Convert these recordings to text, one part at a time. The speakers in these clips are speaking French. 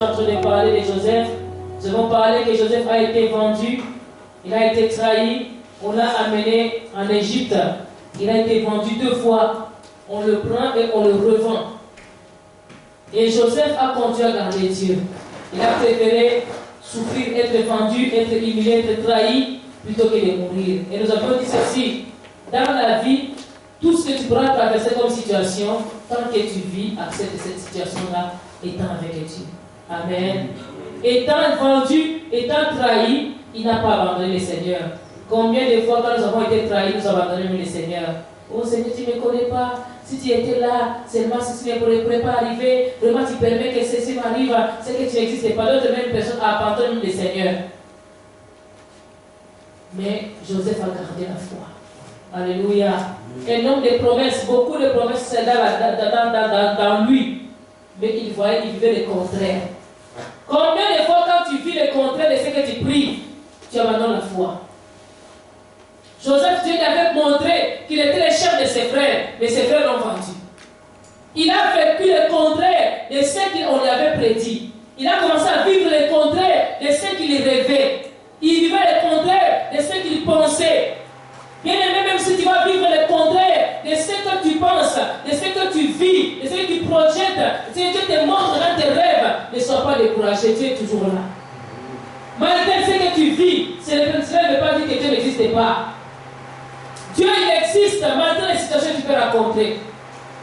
En train de parler de Joseph, nous avons parlé que Joseph a été vendu, il a été trahi, on l'a amené en Égypte, il a été vendu 2 fois, on le prend et on le revend. Et Joseph a continué à garder Dieu. Il a préféré souffrir, être vendu, être humilié, être trahi, plutôt que de mourir. Et nous avons dit ceci, dans la vie, tout ce que tu pourras traverser comme situation, tant que tu vis, accepte cette situation-là, étant avec Dieu. Amen. Étant vendu, étant trahi, il n'a pas abandonné le Seigneur. Combien de fois, quand nous avons été trahis, nous abandonnons le Seigneur? Oh Seigneur, tu ne me connais pas. Si tu étais là, seulement si tu ne pourrais pas arriver, vraiment tu permets que ceci m'arrive, c'est que tu n'existes pas. D'autres mêmes personnes abandonnent le Seigneur. Mais Joseph a gardé la foi. Alléluia. Un homme de promesses, beaucoup de promesses dans lui. Mais il voyait, il vivait le contraire. Combien de fois quand tu vis le contraire de ce que tu pries, tu abandonnes la foi? Joseph, Dieu lui avait montré qu'il était le chef de ses frères, mais ses frères l'ont vendu. Il a vécu le contraire de ce qu'on lui avait prédit. Il a commencé à vivre le contraire de ce qu'il rêvait. Il vivait le contraire de ce qu'il pensait. Bien aimé, même si tu vas vivre le contraire de ce que tu penses, de ce que tu vis, de ce que tu projettes, de ce que Dieu te montre dans tes rêves, ne sois pas découragé, Dieu est toujours là. Malgré ce que tu vis, cela ne veut pas dire que Dieu n'existe pas. Dieu, il existe, malgré les situations que tu peux rencontrer.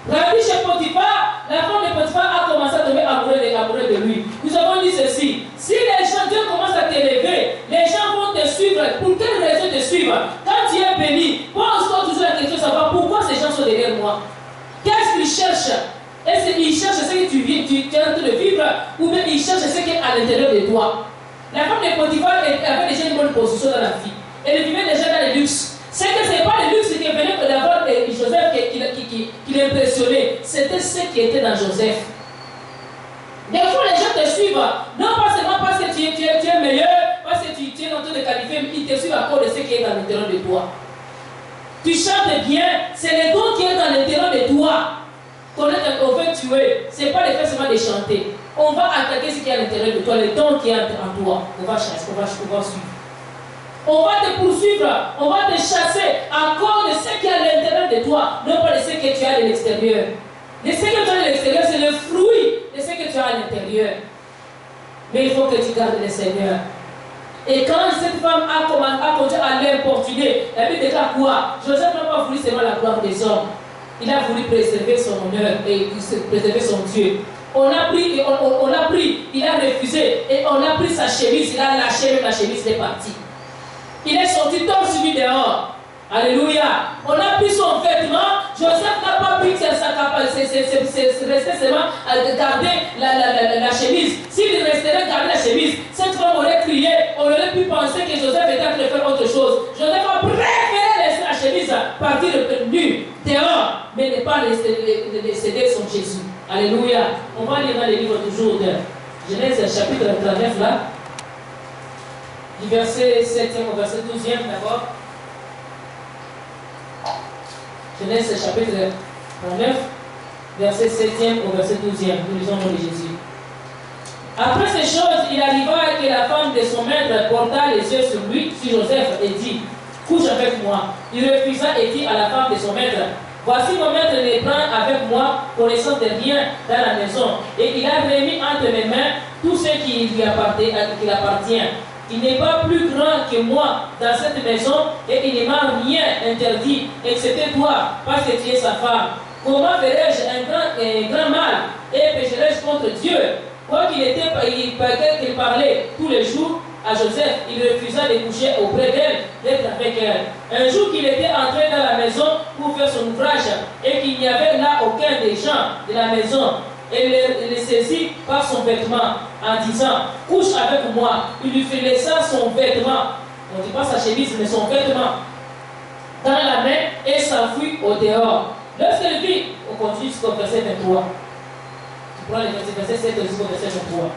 Rabbi chez Potiphar, la femme de Potiphar a commencé à tomber amoureux de lui. Nous avons dit ceci, si les gens, Dieu commence à t'élever, les gens vont te suivre. Pour quelle raison te suivre? Quand tu es béni, pose-toi toujours la question de savoir pourquoi ces gens sont derrière moi. Qu'est-ce qu'ils cherchent? Est-ce qu'ils cherchent ce que tu es en train de vivre, ou bien ils cherchent ce qui est à l'intérieur de toi? La femme de Potiphar avait déjà une bonne position dans la vie. Elle vivait déjà dans le luxe. C'est que ce n'est pas le luxe qui venait d'avoir Joseph qui l'impressionnait. C'était ce qui était dans Joseph. Des fois, les gens te suivent, non pas seulement parce que tu es meilleur, parce que tu es en train de qualifier, mais ils te suivent à cause de ce qui est dans l'intérieur de toi. Tu chantes bien, c'est le don qui est dans l'intérieur de toi. On veut tuer, ce n'est pas le fait seulement de chanter. On va attaquer ce qui est à l'intérieur de toi, le don qui est en toi. On va chasser, on va suivre. On va te poursuivre, on va te chasser à cause de ce qui est à l'intérieur de toi, non pas de ce que tu as de l'extérieur. De ce que tu as de l'extérieur, c'est le fruit de ce que tu as à l'intérieur. Mais il faut que tu gardes le Seigneur. Et quand cette femme a continué à l'importuner, la Bible déclare quoi? Joseph n'a pas voulu seulement la gloire des hommes. Il a voulu préserver son honneur et préserver son Dieu. On a pris, il a refusé, et on a pris sa chemise, il a lâché même la chemise, il est parti. Il est sorti torse nu dehors. Alléluia. On a pris son vêtement. Joseph n'a pas pris sa capacité. C'est resté seulement à garder la chemise. S'il restait garder la chemise, cette femme aurait crié. On aurait pu penser que Joseph était en train de faire autre chose. Joseph a préféré laisser la chemise partir nu dehors, mais ne pas céder son Jésus. Alléluia. On va lire dans les livres toujours de Genèse chapitre 39 là. Du verset 7e au verset 12e d'abord. Genèse chapitre 39, verset 7e au verset 12e. Nous lisons le nom de Jésus. Après ces choses, il arriva que la femme de son maître porta les yeux sur lui, sur Joseph, et dit, couche avec moi. Il refusa et dit à la femme de son maître, voici mon maître ne prend avec moi connaissance de rien dans la maison, et il a remis entre mes mains tout ce qui lui appartient. Il n'est pas plus grand que moi dans cette maison et il ne m'a rien interdit, excepté toi, parce que tu es sa femme. Comment verrai-je un grand mal et pécherai-je contre Dieu? Quoi qu'il parlait tous les jours à Joseph, il refusa de coucher auprès d'elle, d'être avec elle. Un jour qu'il était entré dans la maison pour faire son ouvrage et qu'il n'y avait là aucun des gens de la maison, elle le saisit par son vêtement en disant, couche avec moi. Il lui laissa son vêtement, on ne dit pas sa chemise, mais son vêtement dans la main et s'enfuit au dehors. Lorsqu'elle vit, on continue jusqu'au verset 23. Tu prends le verset 7 jusqu'au verset 23.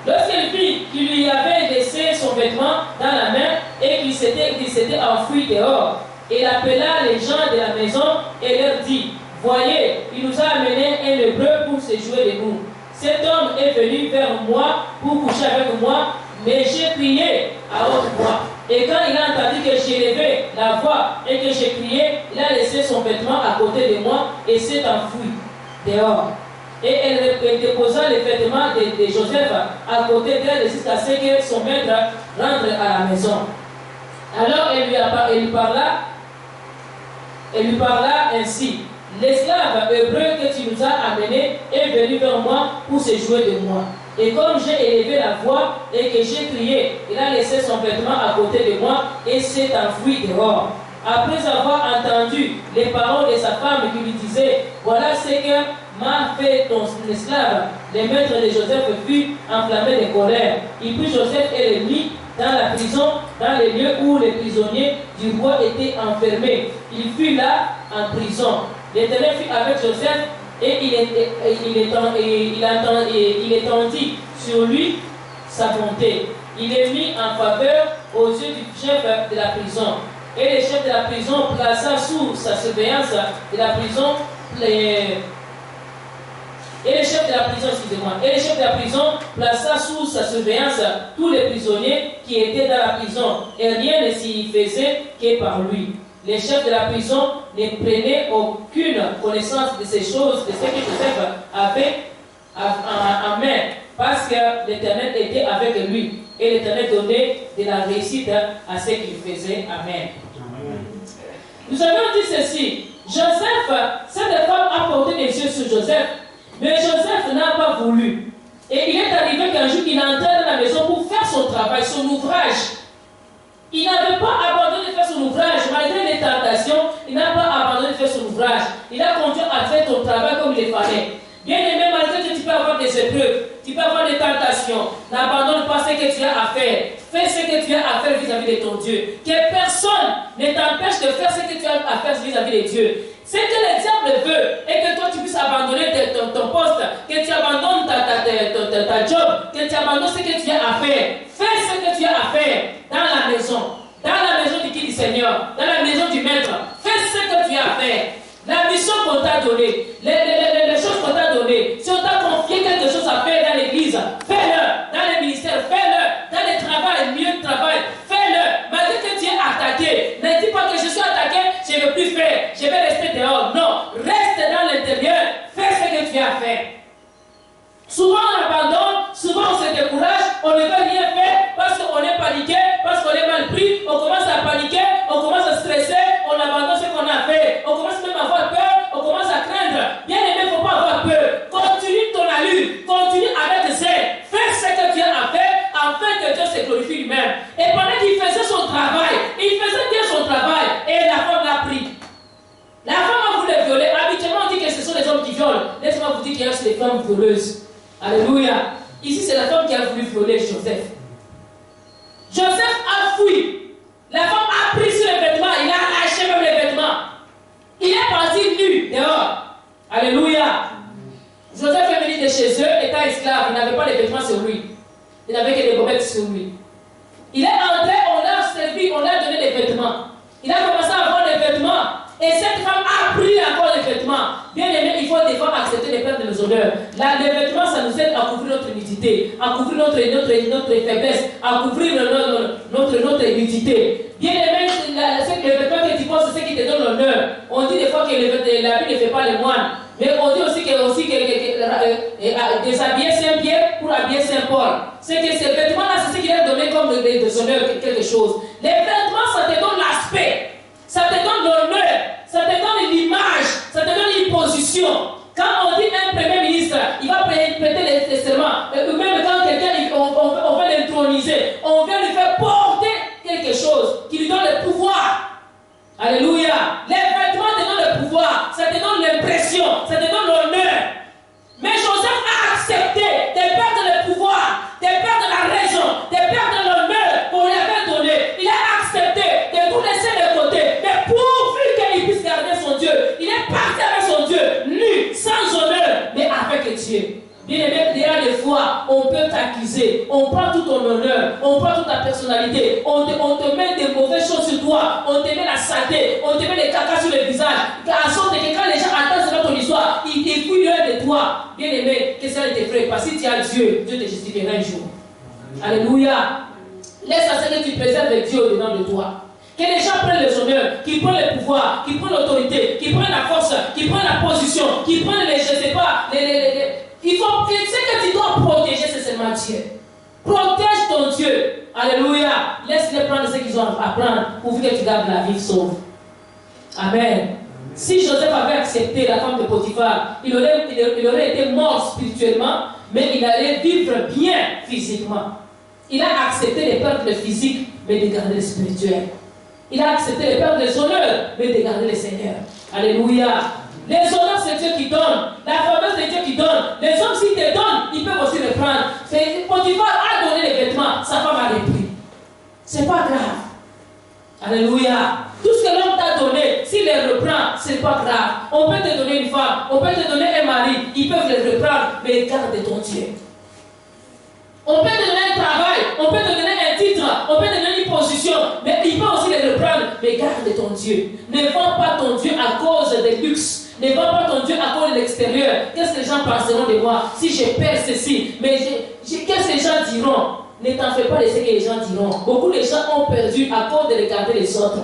Lorsqu'elle vit qu'il lui avait laissé son vêtement dans la main et qu'il s'était enfui dehors, elle appela les gens de la maison et leur dit, voyez, il nous a amené un hébreu pour se jouer de nous. cet homme est venu vers moi pour coucher avec moi, mais j'ai crié à haute voix. Et quand il a entendu que j'ai levé la voix et que j'ai crié, il a laissé son vêtement à côté de moi et s'est enfui dehors. Et elle déposa les vêtements de Joseph à côté d'elle jusqu'à ce que son maître rentre à la maison. Alors elle lui parla ainsi. L'esclave hébreu que tu nous as amené est venu vers moi pour se jouer de moi. Et comme j'ai élevé la voix et que j'ai crié, il a laissé son vêtement à côté de moi et s'est enfui dehors. Après avoir entendu les paroles de sa femme qui lui disait, voilà ce que m'a fait ton esclave, le maître de Joseph fut enflammé de colère. Il prit Joseph et le mit dans la prison, dans les lieux où les prisonniers du roi étaient enfermés. Il fut là en prison. L'Éternel fut avec Joseph et il étendit sur lui sa bonté. Il est mis en faveur aux yeux du chef de la prison. Et le chef de la prison plaça sous sa surveillance de la prison Et le chef de la prison plaça sous sa surveillance tous les prisonniers qui étaient dans la prison, et rien ne s'y faisait que par lui. Les chefs de la prison ne prenaient aucune connaissance de ces choses, de ce que Joseph avait en main, parce que l'Éternel était avec lui, et l'Éternel donnait de la réussite à ce qu'il faisait. Amen. Nous avons dit ceci: Joseph, cette femme a porté les yeux sur Joseph, mais Joseph n'a pas voulu. Et il est arrivé qu'un jour, il est entré dans la maison pour faire son travail, son ouvrage. Il n'avait pas abandonné de faire son ouvrage, malgré les tentations, il n'a pas abandonné de faire son ouvrage. Il a continué à faire son travail comme il le fallait. Bien aimé, malgré que tu peux avoir des épreuves, tu peux avoir des tentations, n'abandonne pas ce que tu as à faire. Fais ce que tu as à faire vis-à-vis de ton Dieu. Que personne ne t'empêche de faire ce que tu as à faire vis-à-vis de Dieu. Ce que le diable veut est que toi tu puisses abandonner ton poste, que tu abandonnes ta job, que tu abandonnes ce que tu as à faire. Fais ce que tu as à faire dans la maison de qui du Seigneur, dans la maison du Maître. Fais ce que tu as à faire. La mission qu'on t'a donnée, les choses qu'on t'a données, si on t'a confié quelque chose à faire dans l'église, fais-le. Dans les ministères, fais-le. Dans les travail, mieux de travail, fais-le. Malgré que tu es attaqué, ne dis pas que je suis attaqué, je ne veux plus faire, je vais rester dehors. Non, reste dans l'intérieur, fais ce que tu as à faire. Souvent on abandonne, souvent on se décourage, on ne veut rien faire parce qu'on est paniqué, parce qu'on est mal pris, on commence à paniquer, on commence à stresser, on abandonne ce qu'on a fait, on commence même à avoir peur, on commence à craindre. Bien aimé, il ne faut pas avoir peur. Continue ton allure, continue avec zèle, fais ce que tu as à faire afin que Dieu se glorifie lui-même. Et pendant qu'il faisait son travail, il faisait bien son travail et la femme l'a pris. La femme a voulu violer. Habituellement on dit que ce sont les hommes qui violent. Laissez-moi vous dire qu'il y a aussi des femmes violeuses. Alléluia. Ici, c'est la femme qui a voulu violer Joseph. Joseph a fui. La femme a pris sur les vêtements. Il a lâché même les vêtements. Il est parti nu dehors. Alléluia. Joseph est venu de chez eux, étant esclave. Il n'avait pas les vêtements sur lui. Il n'avait que des bobettes sur lui. Il est entré, on l'a servi, on lui a donné des vêtements. Il a commencé à avoir des vêtements. Et cette femme a pris encore les vêtements. Bien aimé, il faut des fois accepter de perdre nos honneurs. Là, les vêtements, ça nous aide à couvrir notre nudité, à couvrir notre faiblesse, à couvrir notre nudité. Bien aimé, les vêtements que tu portes, c'est ce qui te donne l'honneur. On dit des fois que l'habit ne fait pas les moines. Mais on dit aussi que déshabiller Saint-Pierre pour habiller Saint-Paul. C'est que ces vêtements-là, c'est ce qui leur donne comme des honneurs, quelque chose. Les vêtements, ça te donne l'aspect. Ça te donne l'honneur, ça te donne l'image, ça te donne une position. Quand on dit un premier ministre, il va prêter les serments. Même quand quelqu'un, on veut l'introniser, on veut lui faire porter quelque chose qui lui donne le pouvoir. Alléluia. Les vêtements te donnent le pouvoir, ça te donne l'impression, ça te donne l'honneur. Mais Joseph a accepté de perdre le pouvoir, de perdre la raison, de perdre l'honneur qu'on lui avait donné. Il a accepté de tout laisser de côté, mais pourvu qu'il puisse garder son Dieu. Il est parti avec son Dieu, nu, sans honneur, mais avec Dieu. Bien aimé, il y a des fois, on peut t'accuser, on prend tout ton honneur, on prend toute ta personnalité, on te met des mauvaises choses sur toi, on te met la saleté, on te met des cacas sur le visage, à sorte que quand les gens attendent sur ton histoire, ils fouillent l'œil de toi. Bien aimé, que spécial de tes frères. Parce que si tu as Dieu, Dieu te justifiera un jour. Alléluia. Laisse à ce que tu préserves Dieu au-dedans de toi. Que les gens prennent les honneurs, qu'ils prennent le pouvoir, qu'ils prennent l'autorité, qu'ils prennent la force, qu'ils prennent la position, qu'ils prennent les, je ne sais pas, il faut, ce que tu dois protéger, c'est seulement Dieu. Protège ton Dieu. Alléluia. Laisse-les prendre ce qu'ils ont à prendre pour que tu gardes la vie sauve. Amen. Si Joseph avait accepté la femme de Potiphar, il aurait été mort spirituellement, mais il allait vivre bien physiquement. Il a accepté de perdre le physique, mais de garder le spirituel. Il a accepté de perdre les honneurs, mais de garder le Seigneur. Alléluia. Les honneurs, c'est Dieu qui donne. La faveur, c'est Dieu qui donne. Les hommes, s'ils te donnent, ils peuvent aussi reprendre. Potiphar a donné les vêtements, sa femme a repris. C'est pas grave. Alléluia. Tout ce que l'homme t'a donné, s'il les reprend, c'est pas grave. On peut te donner une femme, on peut te donner un mari, ils peuvent les reprendre, mais garde ton Dieu. On peut te donner un travail, on peut te donner un titre, on peut te donner une position, mais il peut aussi les reprendre, mais garde ton Dieu. Ne vends pas ton Dieu à cause des luxes. Ne vends pas ton Dieu à cause de l'extérieur. Qu'est-ce que les gens penseront de moi si je perds ceci? Mais qu'est-ce que les gens diront? Ne t'en fais pas de ce que les gens diront. Beaucoup de gens ont perdu à cause de regarder les autres.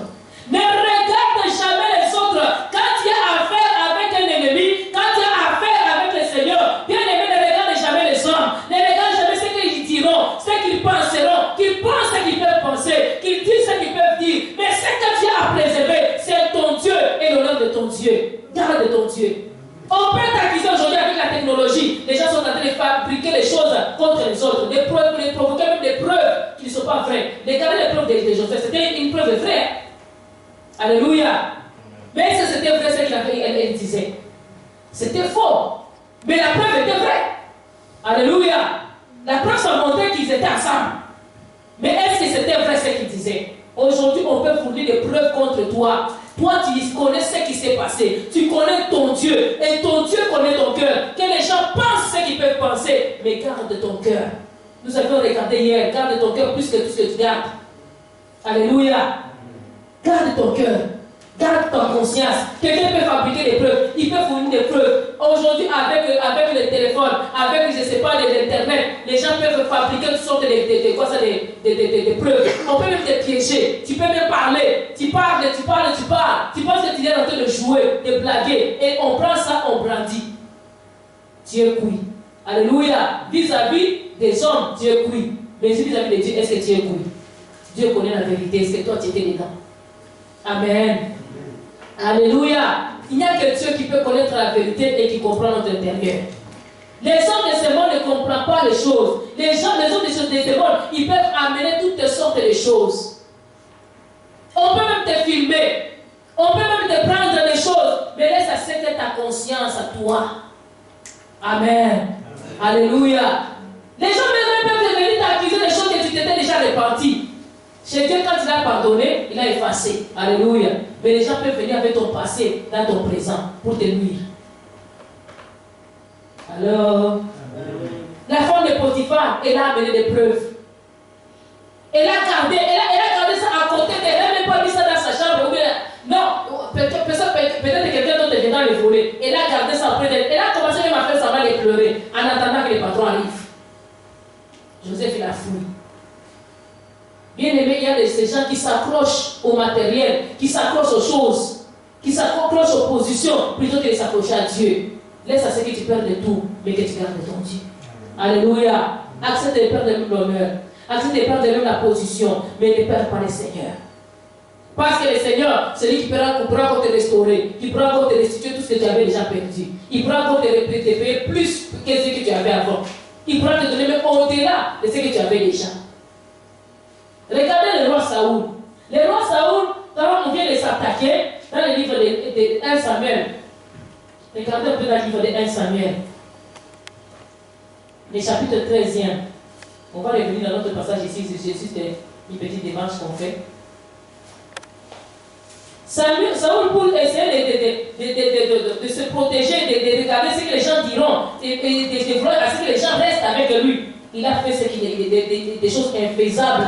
Ne regarde jamais les autres. Quand tu as affaire avec un ennemi, quand tu as affaire avec le Seigneur, bien aimé, ne regarde jamais les hommes. Ne regarde jamais ce qu'ils diront, ce qu'ils penseront, qu'ils pensent ce qu'ils peuvent penser, qu'ils disent ce qu'ils peuvent dire. Mais ce que tu as à préserver, c'est ton Dieu et l'honneur de ton Dieu. Garde ton Dieu. On peut t'accuser aujourd'hui avec la technologie. Les gens sont en train de fabriquer les choses contre les autres. Des preuves, les provoquer même des preuves qui ne sont pas vraies. Regardez les preuves de Joseph. C'était une preuve vraie. Alléluia. Mais si c'était vrai ce qu'elle disait, c'était faux. Mais la preuve était vraie. Alléluia. La preuve s'en montrait qu'ils étaient ensemble. Mais est-ce que c'était vrai ce qu'il disait? Aujourd'hui, on peut fournir des preuves contre toi. Toi, tu connais ce qui s'est passé. Tu connais ton Dieu. Et ton Dieu connaît ton cœur. Que les gens pensent ce qu'ils peuvent penser. Mais garde ton cœur. Nous avions regardé hier. Garde ton cœur plus que tout ce que tu gardes. Alléluia. Garde ton cœur. Garde ta conscience. Quelqu'un peut fabriquer des preuves. Il peut fournir des preuves. Aujourd'hui, avec le téléphone, avec, je ne sais pas, l'Internet, les gens peuvent fabriquer toutes sortes de preuves. On peut même te piéger. Tu peux même parler. Tu parles. Tu penses que tu es en train de jouer, de blaguer. Et on prend ça, on brandit. Dieu couille. Alléluia. Vis-à-vis des hommes, Dieu couille. Mais vis-à-vis de Dieu, est-ce que Dieu couille? Dieu connaît la vérité. Est-ce que toi, tu étais dedans? Amen. Alléluia. Il n'y a que Dieu qui peut connaître la vérité et qui comprend notre intérieur. Les hommes de ce monde ne comprennent pas les choses. Les hommes de ce monde, ils peuvent amener toutes sortes de choses. On peut même te filmer. On peut même te prendre des choses. Mais laisse à ce que ta conscience à toi. Amen. Alléluia. Les gens même peuvent venir t'accuser des choses que tu t'étais déjà repenti. Chez Dieu, quand il a pardonné, il a effacé. Alléluia. Mais les gens peuvent venir avec ton passé dans ton présent pour te nuire. Alors, la femme de Potiphar, elle a amené des preuves. Elle a gardé ça à côté d'elle. Elle n'a même pas mis ça dans sa chambre. Non, peut-être que quelqu'un d'autre est venu les voler. Elle a gardé ça auprès d'elle. Elle a commencé même à faire ça, va les pleurer en attendant que les patrons arrivent. Joseph, il a fui. Bien aimé, il y a ces gens qui s'accrochent au matériel, qui s'accrochent aux choses, qui s'accrochent aux positions, plutôt que de s'accrocher à Dieu. Laisse à ce que tu perdes de tout, mais que tu gardes ton Dieu. Alléluia. Accepte de perdre même l'honneur. Accepte de perdre même la position, mais ne perds pas le Seigneur. Parce que le Seigneur, c'est lui qui pourra encore te restaurer, qui pourra encore te restituer tout ce que tu avais déjà perdu. Il pourra encore te payer plus que ce que tu avais avant. Il pourra te donner même au-delà de ce que tu avais déjà. Regardez le roi Saoul. Le roi Saoul, quand on vient de s'attaquer dans le livre de 1 Samuel. Regardez un peu dans le livre de 1 Samuel. Le chapitre 13e. On va revenir dans notre passage ici. C'est juste une petite démarche qu'on fait. Saoul, pour essayer de se protéger, de regarder ce que les gens diront, de vouloir à ce que les gens restent avec lui, il a fait des choses infaisables.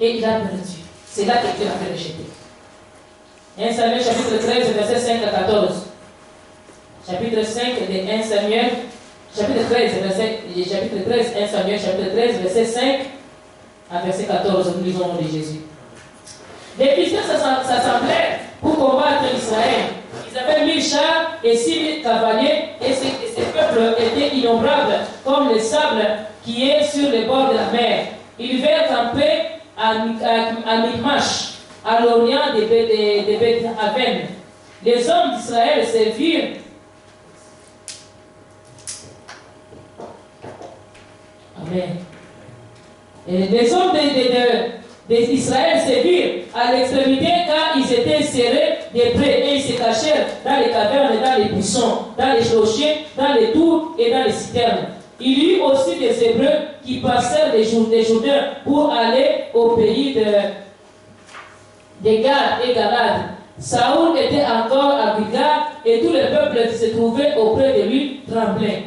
Et il a perdu. C'est là que Dieu l'a fait rejeter. 1 Samuel chapitre 13, verset 5 à 14. Chapitre 5 de 1 Samuel, chapitre 13, chapitre 13, 1 Samuel, chapitre 13, verset 5 à verset 14, nous lisons au nom de Jésus. Les Philistins s'assemblaient pour combattre Israël. Ils avaient 1000 chars et 6000 cavaliers, et ces peuples étaient innombrables, comme le sable qui est sur les bords de la mer. Ils vinrent camper à Michmash, à l'orient de Beth-Aven. Les hommes d'Israël servirent. Amen. Et les hommes d'Israël servirent à l'extrémité car ils étaient serrés de près et ils se cachèrent dans les cavernes et dans les buissons, dans les clochers, dans les tours et dans les citernes. Il y eut aussi des Hébreux qui passèrent des Jourdains pour aller au pays de Gad et Galad. Saoul était encore à Gilgal et tout le peuple qui se trouvait auprès de lui tremblait.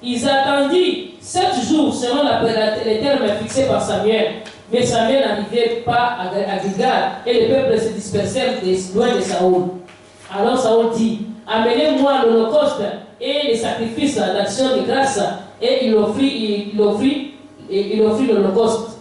Ils attendirent 7 jours selon les termes fixés par Samuel. Mais Samuel n'arrivait pas à Gilgal et le peuple se dispersèrent loin de Saoul. Alors Saoul dit, amenez-moi l'holocauste et les sacrifices d'action de grâce. Et il offrit l'holocauste.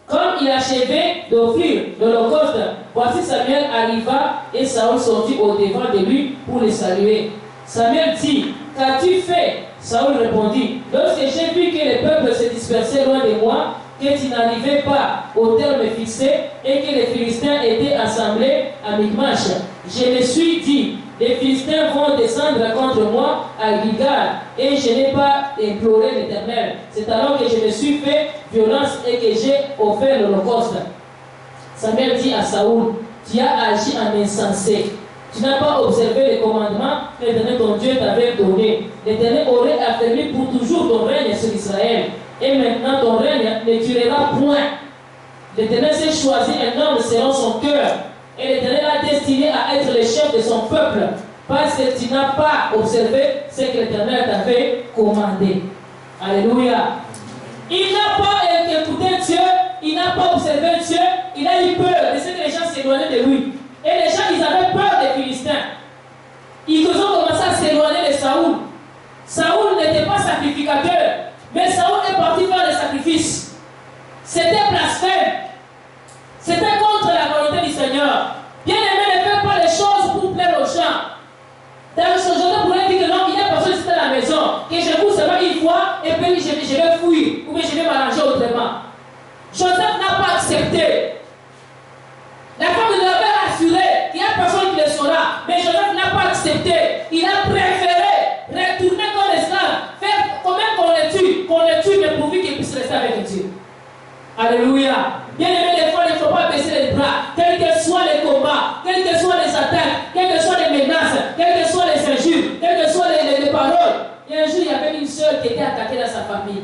Comme il achevait d'offrir l'holocauste, voici Samuel arriva et Saoul sortit au-devant de lui pour le saluer. Samuel dit, qu'as-tu fait? Saoul répondit, lorsque j'ai vu que le peuple se dispersait loin de moi, que tu n'arrivais pas au terme fixé et que les Philistins étaient assemblés à Michmash, je me suis dit, les Philistins vont descendre contre moi à Gilgal et je n'ai pas imploré l'Éternel. C'est alors que je me suis fait violence et que j'ai offert l'holocauste. Samuel dit à Saoul, tu as agi en insensé. Tu n'as pas observé les commandements que l'Éternel ton Dieu t'avait donnés. L'Éternel aurait affermi pour toujours ton règne sur Israël. Et maintenant ton règne ne durera point. L'Éternel s'est choisi un homme selon son cœur. Et l'Éternel a destiné à être le chef de son peuple. Parce que tu n'as pas observé ce que l'Éternel t'avait commandé. Alléluia. Il n'a pas écouté Dieu. Il n'a pas observé Dieu. Il a eu peur de ce que les gens s'éloignaient de lui. Et les gens, ils avaient peur des Philistins. Ils ont commencé à s'éloigner de Saoul. Saoul n'était pas sacrificateur. Mais Saoul est parti faire des sacrifices. C'était blasphème. C'était contre la volonté du Seigneur. Bien-aimé, ne fais pas les choses pour plaire aux gens. Dans ce jour, vous pourrez dire que non, il y a personne qui est à la maison, que je vous seulement une fois, et puis je vais fuir, ou bien je vais m'arranger autrement. Joseph n'a pas accepté. La femme lui avait rassuré qu'il n'y a personne qui le saura, mais Joseph n'a pas accepté. Il a préféré retourner comme esclave, faire comment qu'on le tue, mais pourvu qu'il puisse rester avec Dieu. Alléluia. Bien aimé, des fois, il ne faut pas baisser les bras, quels que soient les combats, quelles que soient les attaques, quelles que soient les menaces, quelles que soient les injures, quelles que soient les paroles. Et un jour, il y avait une soeur qui était attaquée dans sa famille.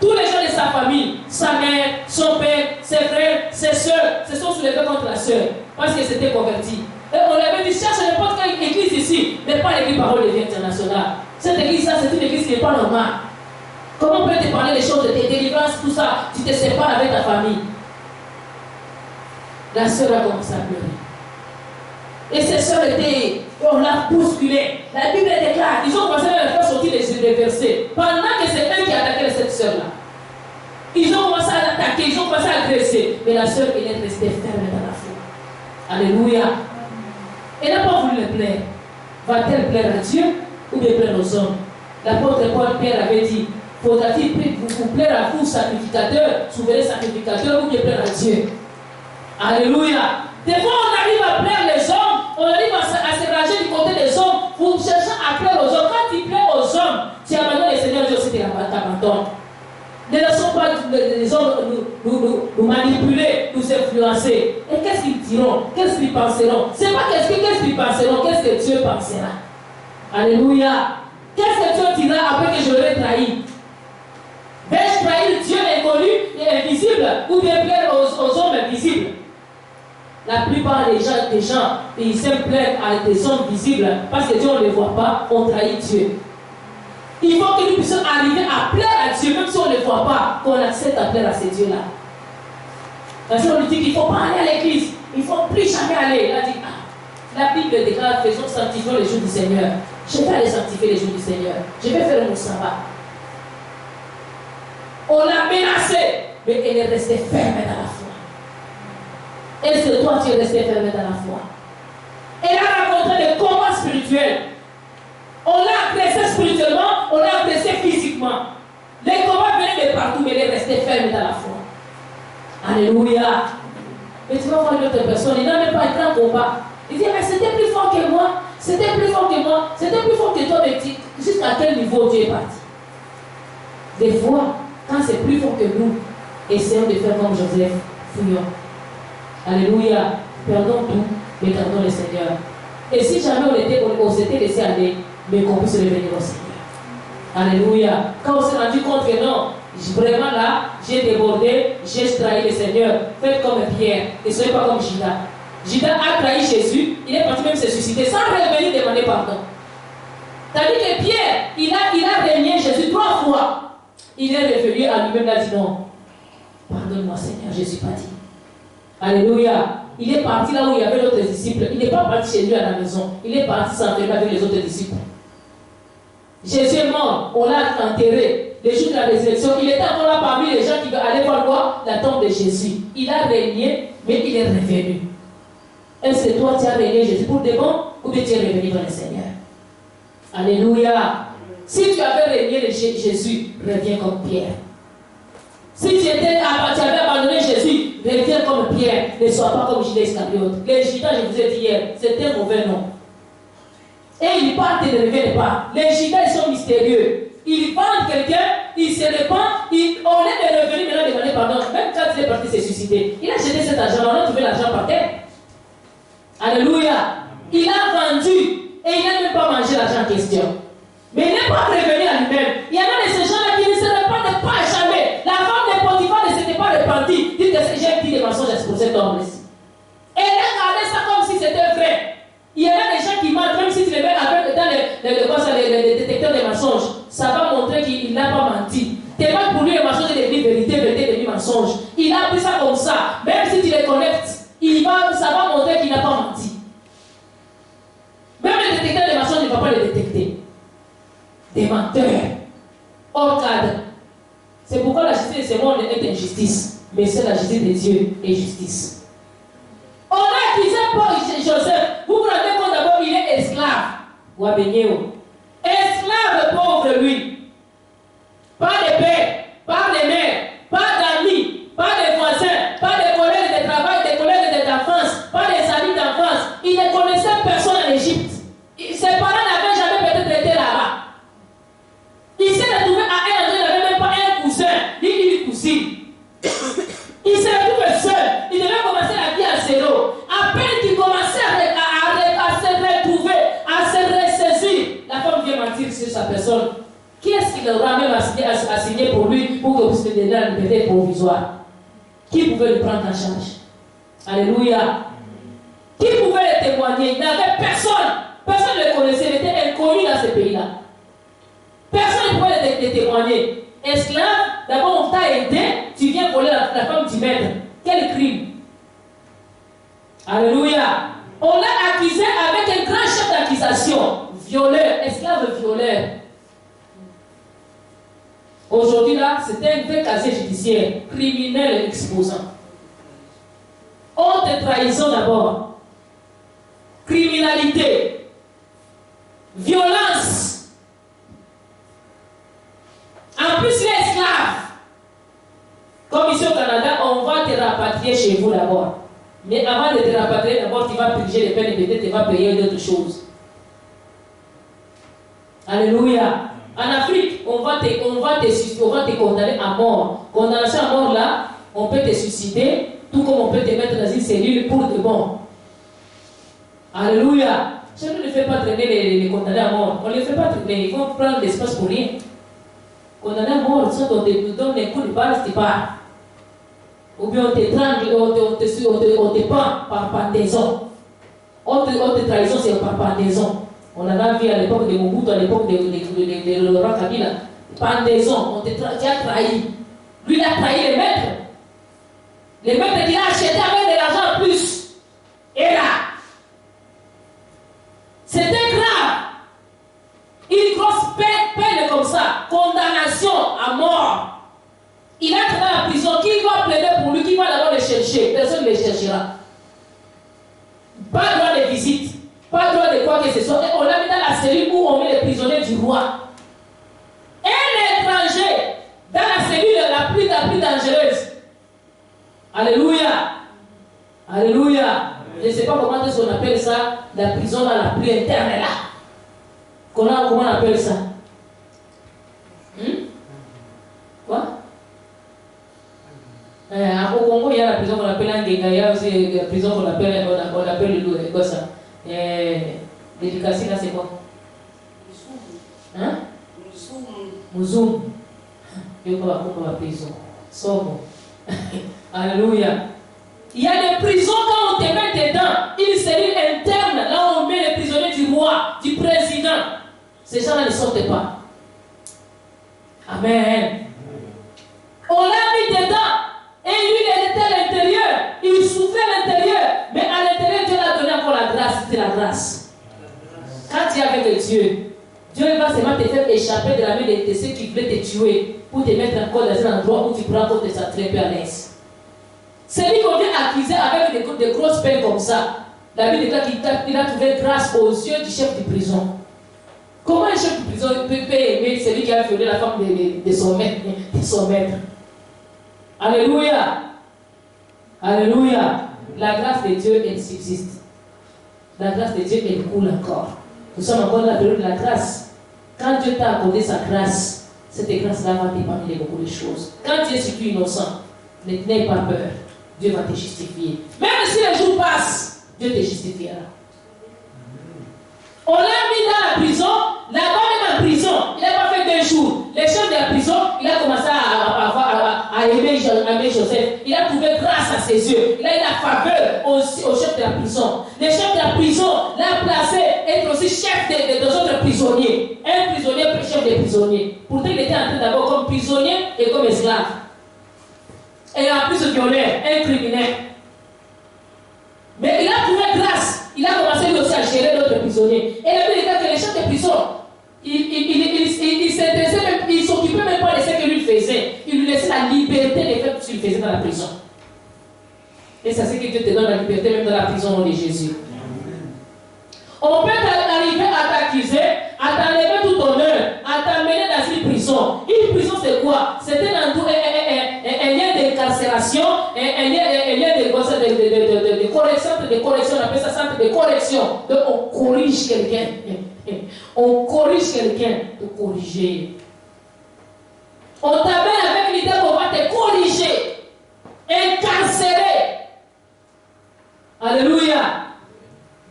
Tous les gens de sa famille, sa mère, son père, ses frères, ses soeurs, se sont soulevés contre la soeur parce qu'elle s'était convertie. Et on lui avait dit, cherche n'importe quelle église ici, mais pas l'église Parole de Vie internationale. Cette église-là, c'est une église qui n'est pas normale. Comment on peut te parler des choses de tes délivrances, tout ça, tu te sépares avec ta famille? La soeur a commencé à pleurer. Et ces soeurs étaient, on l'a bousculée. La Bible déclare, ils ont commencé à faire sortir les versets. Pendant que c'est eux qui attaquaient cette soeur-là. Ils ont commencé à l'attaquer, ils ont commencé à agresser. Mais la soeur, elle est restée ferme dans la foi. Alléluia. Elle n'a pas voulu le plaire. Va-t-elle plaire à Dieu ou bien plaire aux hommes? L'apôtre Paul Pierre avait dit, faudra-t-il vous plaire à vous, sacrificateurs, souverains sacrificateurs, ou bien plaire à Dieu? Alléluia. Des fois, on arrive à plaire les hommes, on arrive à se ranger du côté des hommes, vous cherchez à plaire aux hommes. Quand tu plais aux hommes, tu abandonnes le Seigneur, Dieu aussi t'abandonne. Ne laissons pas les hommes nous manipuler, nous influencer. Et qu'est-ce qu'ils diront? Qu'est-ce qu'ils penseront? C'est pas qu'est-ce qu'ils penseront, qu'est-ce que Dieu pensera? Alléluia. Qu'est-ce que Dieu dira après que je l'ai trahi? Vais-je trahir Dieu inconnu et invisible ou bien plaire aux hommes invisibles? La plupart des gens, ils aiment plaire à des hommes visibles parce que Dieu on ne les voit pas, on trahit Dieu. Il faut que nous puissions arriver à plaire à Dieu, même si on ne le voit pas, qu'on accepte à plaire à ces dieux-là. Parce qu'on lui dit qu'il ne faut pas aller à l'église, il ne faut plus jamais aller. Il a dit, La Bible déclare, faisons sanctifier les jours du Seigneur. Je vais aller sanctifier les jours du Seigneur. Je vais faire mon sabbat. On l'a menacée, mais elle est restée ferme dans la foi. Est-ce que toi, tu es resté ferme dans la foi? Elle a rencontré des combats spirituels. On l'a agressé spirituellement, on l'a agressé physiquement. Les combats venaient de partout, mais elle est restée ferme dans la foi. Alléluia. Mais tu vas voir une autre personne, il n'a même pas été en combat. Il dit, mais c'était plus fort que moi, c'était plus fort que moi, c'était plus fort que toi, mais jusqu'à quel niveau tu es parti? Des fois, quand c'est plus fort que nous, essayons de faire comme Joseph, fouillons. Alléluia. Perdons tout, mais gardons le Seigneur. Et si jamais on s'était laissé aller, mais qu'on puisse revenir au Seigneur. Alléluia. Quand on s'est rendu compte que non, vraiment là, j'ai débordé, j'ai trahi le Seigneur. Faites comme Pierre, ne soyez pas comme Judas. Judas a trahi Jésus, il est parti même se suicider sans revenir demander pardon. Tandis que Pierre, il a régné Jésus 3 fois. Il est revenu à lui-même, il a dit non. Pardonne-moi Seigneur, je ne suis pas dit. Alléluia. Il est parti là où il y avait d'autres disciples. Il n'est pas parti chez lui à la maison. Il est parti s'enterrer avec les autres disciples. Jésus est mort, on l'a enterré. Le jour de la résurrection, il était encore là parmi les gens qui allaient voir quoi? La tombe de Jésus. Il a régné, mais il est revenu. Est-ce que toi tu as régné Jésus pour de bon ou bien tu es revenu dans le Seigneur? Alléluia. Si tu avais régné Jésus, reviens comme Pierre. Si tu avais abandonné Jésus, reviens comme Pierre. Ne sois pas comme Judas Iscariote. Les Judas, je vous ai dit hier, c'était un mauvais nom. Et ils partent et ne reviennent pas. Les Judas, ils sont mystérieux. Ils vendent quelqu'un, il se répand, au lieu de revenir maintenant demander pardon, même quand il est parti se suicider, il a jeté cet argent, on a trouvé l'argent par terre. Alléluia. Il a vendu et il n'a même pas mangé l'argent en question. Mais il n'est pas revenu à lui-même. Il y en a de ces gens-là qui ne se répandent pas jamais. La femme de Potiphar ne s'était pas répandue. Dites que j'ai dit des mensonges pour cet homme-ci. Et elle a gardé ça comme si c'était vrai. Il y en a des gens qui mentent, même si tu les mets avec dans les détecteurs de mensonges, ça va montrer qu'il n'a pas menti. Tellement pour lui, le mensonge est devenu vérité, vérité est devenu mensonge. Il a pris ça comme ça. Même si tu les connectes, ça va montrer qu'il n'a pas menti. Même le détecteur de mensonges ne va pas le détecter. Des menteurs, hors cadre. C'est pourquoi la justice de ce monde est injustice, mais c'est la justice de Dieu et justice. On a accusé Paul Joseph. Vous vous rendez compte d'abord, il est esclave. Esclave pauvre lui. Pas de père, pas de mère, pas d'amis, pas de voisins, pas de collègues de travail, de collègues d'enfance, pas des amis d'enfance. Il ne connaissait personne en Égypte. Ses parents n'avaient jamais peut-être été là-bas. Il s'est retrouvé à un endroit, il n'avait même pas un cousin, ni une cousine. Il s'est retrouvé seul. Il devait commencer la vie à zéro. À peine qu'il commençait à se retrouver, à se ressaisir, la femme vient mentir sur sa personne. Qui est-ce qu'il aura même assigné pour lui pour qu'il puisse lui donner la liberté provisoire? Qui pouvait le prendre en charge? Alléluia. Qui pouvait le témoigner? Il n'avait personne. Personne ne le connaissait. Il était inconnu dans ce pays-là. Personne ne pouvait le témoigner. Esclave, d'abord on t'a aidé, tu viens voler la femme du maître. Quel crime! Alléluia! On l'a accusé avec un grand chef d'accusation. Violeur, esclave violeur. Aujourd'hui là, c'était un vrai casier judiciaire. Criminel exposant. Honte, trahison d'abord. Criminalité. Violence. En plus, il est esclave. Comme ici au Canada, on va te rapatrier chez vous d'abord. Mais avant de te rapatrier, d'abord, tu vas purger les peines et peut-être tu vas payer d'autres choses. Alléluia. En Afrique, on va te condamner à mort. Condamnation à mort là, on peut te suicider, tout comme on peut te mettre dans une cellule pour de bon. Alléluia. Je ne fais pas traîner les condamnés à mort. On ne les fait pas traîner. Ils vont prendre l'espace pour rien. Condamné à mort, on te donne un coup de balle, tu pars. Ou bien on t'étrangle, on te pend par pendaison. Autre trahison, c'est par pendaison. On en a vu à l'époque de Mobutu, à l'époque de Laurent Kabila. Pendaison, tu as trahi. Lui, il a trahi les maîtres. Les maîtres qu'il a achetés avec de l'argent en plus. Et là, Une grosse peine comme ça, condamnation à mort. Il entre dans la prison, qui va plaider pour lui, qui va d'abord le chercher? Personne ne le cherchera. Pas droit de visite, pas droit de quoi que ce soit. Et on l'a mis dans la cellule où on met les prisonniers du roi. Un étranger dans la cellule la plus dangereuse. Alléluia. Alléluia. Je ne sais pas comment on appelle ça, la prison la plus interne là. Comment on appelle ça? Quoi? Au Congo, il y a la prison qu'on appelle Ngenga, il y a aussi la prison qu'on appelle le quoi ça? L'éducation là, c'est quoi? Hein? Mouzoum. Je crois qu'on va prison. Somme. Alléluia. Il y a des prisons quand on te met dedans, une cellule interne, là où on met les prisonniers du roi, du président. Ces gens-là ne sortent pas. Amen. On l'a mis dedans. Et lui, il était à l'intérieur. Il souffrait à l'intérieur. Mais à l'intérieur, Dieu l'a donné encore la grâce. C'était la grâce. Quand tu es avec Dieu, Dieu va seulement te faire échapper de la main de ceux qui voulaient te tuer pour te mettre encore dans un endroit où tu pourras encore te sentir très à l'aise. Celui qu'on vient accuser avec des grosses peines comme ça, la Bible déclare qu'il a trouvé grâce aux yeux du chef de prison. Comment un chef de prison peut aimer celui qui a violé la femme de son maître? Alléluia. Alléluia. La grâce de Dieu, elle subsiste. La grâce de Dieu, elle coule encore. Nous sommes encore dans la période de la grâce. Quand Dieu t'a accordé sa grâce, cette grâce-là va t'épargner de beaucoup de choses. Quand tu es surtout innocent, n'aie pas peur. Dieu va te justifier. Même si les jours passent, Dieu te justifiera. On l'a mis dans la prison, là-bas même en prison, il n'a pas fait 2 jours. Le chef de la prison, il a commencé à aimer Joseph. Il a trouvé grâce à ses yeux. Il a eu la faveur au chef de la prison. Le chef de la prison l'a placé être aussi chef des autres prisonniers. Un prisonnier, chef des prisonniers. Pourtant, il était entré d'abord comme prisonnier et comme esclave. Et en plus, violeur, un criminel. Mais il a trouvé grâce. Il a commencé lui aussi à gérer d'autres prisonniers. Et la Bible dit que les chefs de prison, il s'occupait même pas de ce que lui faisait. Il lui laissait la liberté de faire tout ce qu'il faisait dans la prison. Et c'est ce que Dieu te donne la liberté même dans la prison au nom de Jésus. On peut arriver à t'accuser, à t'enlever tout honneur, à t'amener dans une prison. Une prison, c'est quoi? C'est un lien d'incarcération, un lien de correction, on appelle ça centre de correction. Donc on corrige quelqu'un. On corrige quelqu'un de corriger. On t'amène avec l'idée qu'on va te corriger, incarcérer. Alléluia.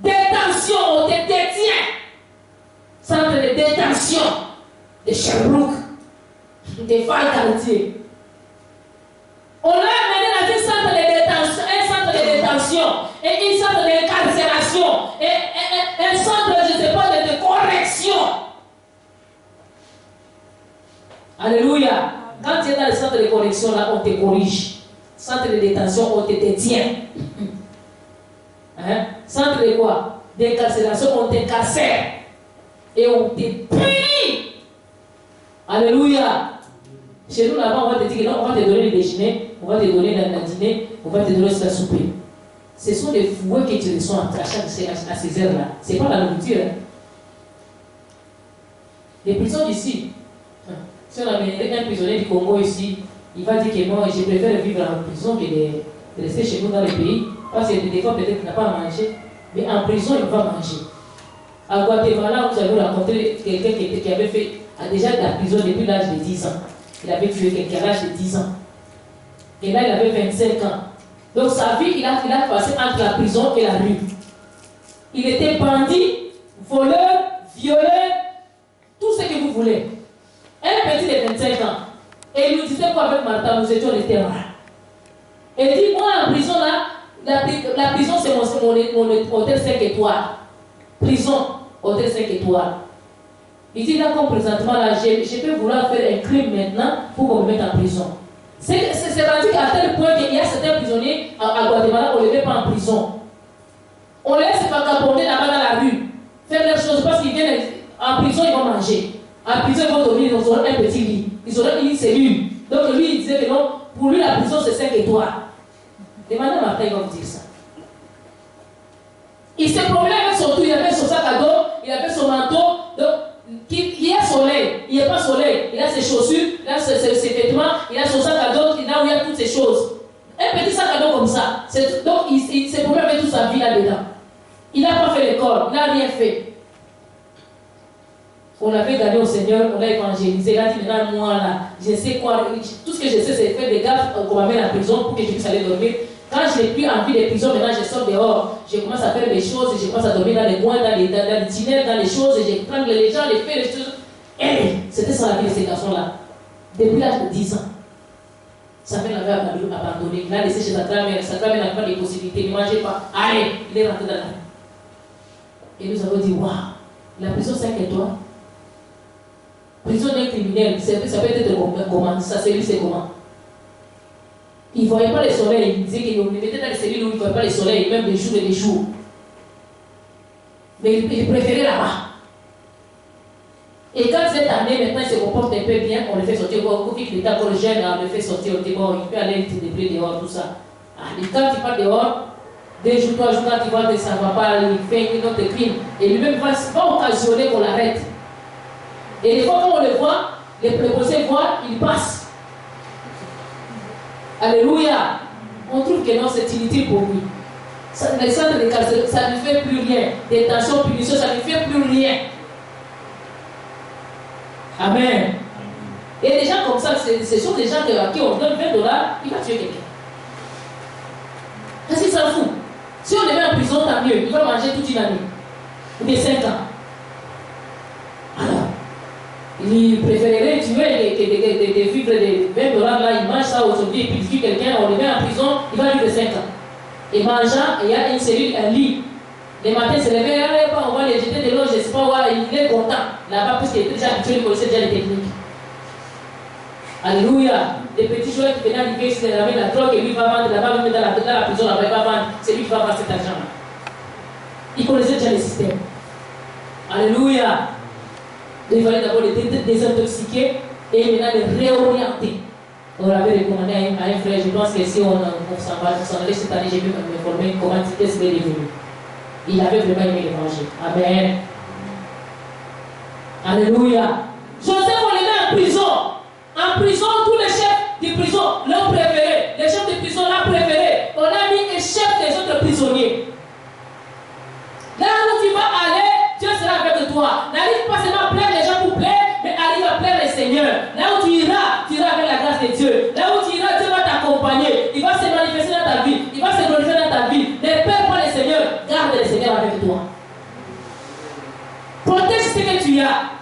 Détention, on te détient. Centre de détention de Sherbrooke, de Val-Cartier. On l'a amené dans un centre de détention, et un centre d'incarcération, et un centre, je ne sais pas, de correction. Alléluia. Quand tu es dans le centre de correction, là, on te corrige. Centre de détention, on te détient. Hein? Centre de quoi? D'incarcération, on t'incarcère. Et on te punit. Alléluia. Chez nous, là-bas, on va te dire que non, on va te donner le déjeuner, on va te donner la dîner, on va te donner la souper. Ce sont des fouets que tu reçois à ces heures-là. Ce n'est pas la nourriture. Hein. Les prisons d'ici, si on a un prisonnier du Congo ici, il va dire que moi, je préfère vivre en prison que de rester chez nous dans le pays. Parce que des fois, peut-être qu'il n'a pas à manger, mais en prison, il va manger. À Guatemala, nous avons rencontré quelqu'un qui avait fait déjà de la prison depuis l'âge de 10 ans. Il avait tué quelqu'un à l'âge de 10 ans. Et là, il avait 25 ans. Donc, sa vie, il a passé entre la prison et la rue. Il était bandit, voleur, violeur, tout ce que vous voulez. Un petit de 25 ans. Et il nous disait quoi avec Martha? Nous étions les terrains. Et il dit, moi, en prison, là, la prison, c'est mon hôtel 5 étoiles. Prison, hôtel 5 étoiles. Il dit, là, comme présentement, là, je peux vouloir faire un crime maintenant pour me mettre en prison. C'est rendu qu'à tel point qu'il y a certains prisonniers à Guatemala, on ne les met pas en prison. On les laisse vagabonder là-bas dans la rue, faire leurs choses parce qu'ils viennent En prison, ils vont manger. En prison, ils vont dormir, ils auront un petit lit. Ils auront une cellule. Donc lui, il disait que non, pour lui, la prison, c'est 5 étoiles. Demandez à Martin, il va vous dire ça. Il s'est promené avec son tout, il avait son sac à dos, il avait son manteau. Donc, il y a soleil, il n'y a pas soleil. Il a ses chaussures, il a ses vêtements, il a son sac à dos, il a où il y a toutes ces choses. Un petit sac à dos comme ça. Donc, il s'est promené avec toute sa vie là-dedans. Il n'a pas fait l'école, il n'a rien fait. On avait gagné au Seigneur, on l'a évangélisé. Il a dit maintenant, moi là, je sais quoi. Tout ce que je sais, c'est faire des gaffes qu'on m'amène à la prison pour que je puisse aller dormir. Quand je n'ai plus envie de prison, maintenant je sors dehors. Je commence à faire des choses, je commence à dormir dans les coins, dans les tunnels, dans les choses, et je prends les gens, les fais les choses. Et c'était ça la vie de ces garçons-là. Depuis l'âge de 10 ans. Sa mère l'avait abandonné. Il a laissé chez sa grand-mère. Sa grand-mère n'avait pas de possibilités. Il ne mangeait pas. Allez, il est rentré dans la vie. Et nous avons dit, waouh, la prison 5 étoiles. Prison d'un criminel, ça peut être comment? Sa cellule, c'est comment? Il ne voyait pas le soleil. Il disait qu'il le mettait dans les cellules où il ne voyait pas le soleil, même des jours et des jours. Mais il préférait là-bas. Et quand cette année, maintenant, il se comporte un peu bien, on le fait sortir. Au vu qu'il est encore jeune, on le fait sortir. On dit, bon, il peut aller se débrouiller dehors, tout ça. Et quand il part dehors, 2 jours, 3 jours, quand il voit que ça ne va pas, il fait une autre crime. Et lui-même va occasionner qu'on l'arrête. Et des fois, quand on le voit, les policiers voient, il passe. Alléluia. On trouve que non, c'est inutile pour lui. Les centres de carcération, ça ne fait plus rien. Détention, punition, ça ne fait plus rien. Amen. Et des gens comme ça, ce sont des gens à qui on donne $20, il va tuer quelqu'un. Parce qu'il s'en fout. Si on le met en prison, tant mieux. Il va manger toute une année. Ou des 5 ans. Alors, il préférerait tuer que de vivre des $20 là, il mange ça aujourd'hui, et puis il tue quelqu'un, on le met en prison, il va vivre 5 ans. Et mangeant, il y a une cellule, un lit. Les matins, se réveille, on va les jeter de l'eau, je ne sais pas où, il est content. Là-bas, puisqu'il est déjà habitué, il connaissait déjà les techniques. Alléluia. Les petits joueurs qui venaient arriver, ils se ramènent la drogue et lui va vendre là-bas, même dans la prison, là-bas, il va vendre. C'est lui qui va avoir cet argent-là. Il connaissait déjà les systèmes. Alléluia. Il fallait d'abord les désintoxiquer et maintenant les réorienter. On l'avait recommandé à un frère, je pense que si on s'en allait cette année, j'ai pu m'informer comment qu'est-ce qu'il est devenu. Il avait vraiment aimé l'évangile. Amen. Alléluia. Joseph, on le met en prison. En prison, tous les chefs de prison l'ont préféré. Les chefs de prison l'ont préféré. On a mis un chef des autres prisonniers. Là où tu vas aller, Dieu sera avec toi. N'arrive pas seulement à plaire les gens pour plaire, mais arrive à plaire le Seigneur. Là où tu iras avec la grâce de Dieu. Là où tu iras, Dieu va t'accompagner. Il va se manifester dans ta vie. Il va se glorifier dans ta vie. Ne perds pas le Seigneur. Garde le Seigneur avec toi. Protège ce que tu as.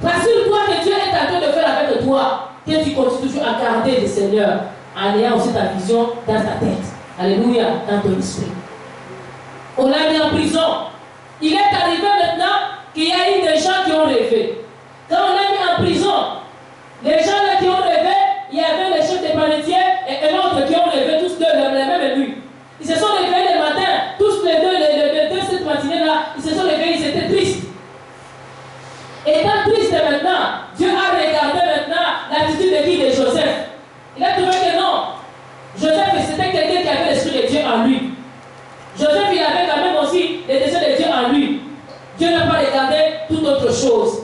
Rassure-toi que Dieu est en train de faire avec toi. Que tu continues toujours à garder le Seigneur en ayant aussi ta vision dans ta tête. Alléluia, dans ton esprit. On l'a mis en prison. Il est arrivé maintenant qu'il y a eu des gens qui ont rêvé. Quand on l'a mis en prison, les gens là qui ont rêvé, il y avait les chefs des panetiers et un autre qui ont rêvé, tous deux, la même nuit. Ils se sont réveillés le matin, tous les deux cette matinée-là, ils se sont réveillés, ils étaient tristes. Étant triste maintenant, Dieu a regardé maintenant l'attitude de qui? De Joseph. Il a trouvé que non. Joseph, c'était quelqu'un qui avait l'esprit de Dieu en lui. Joseph, il avait quand même aussi les désirs de Dieu en lui. Dieu n'a pas regardé toute autre chose.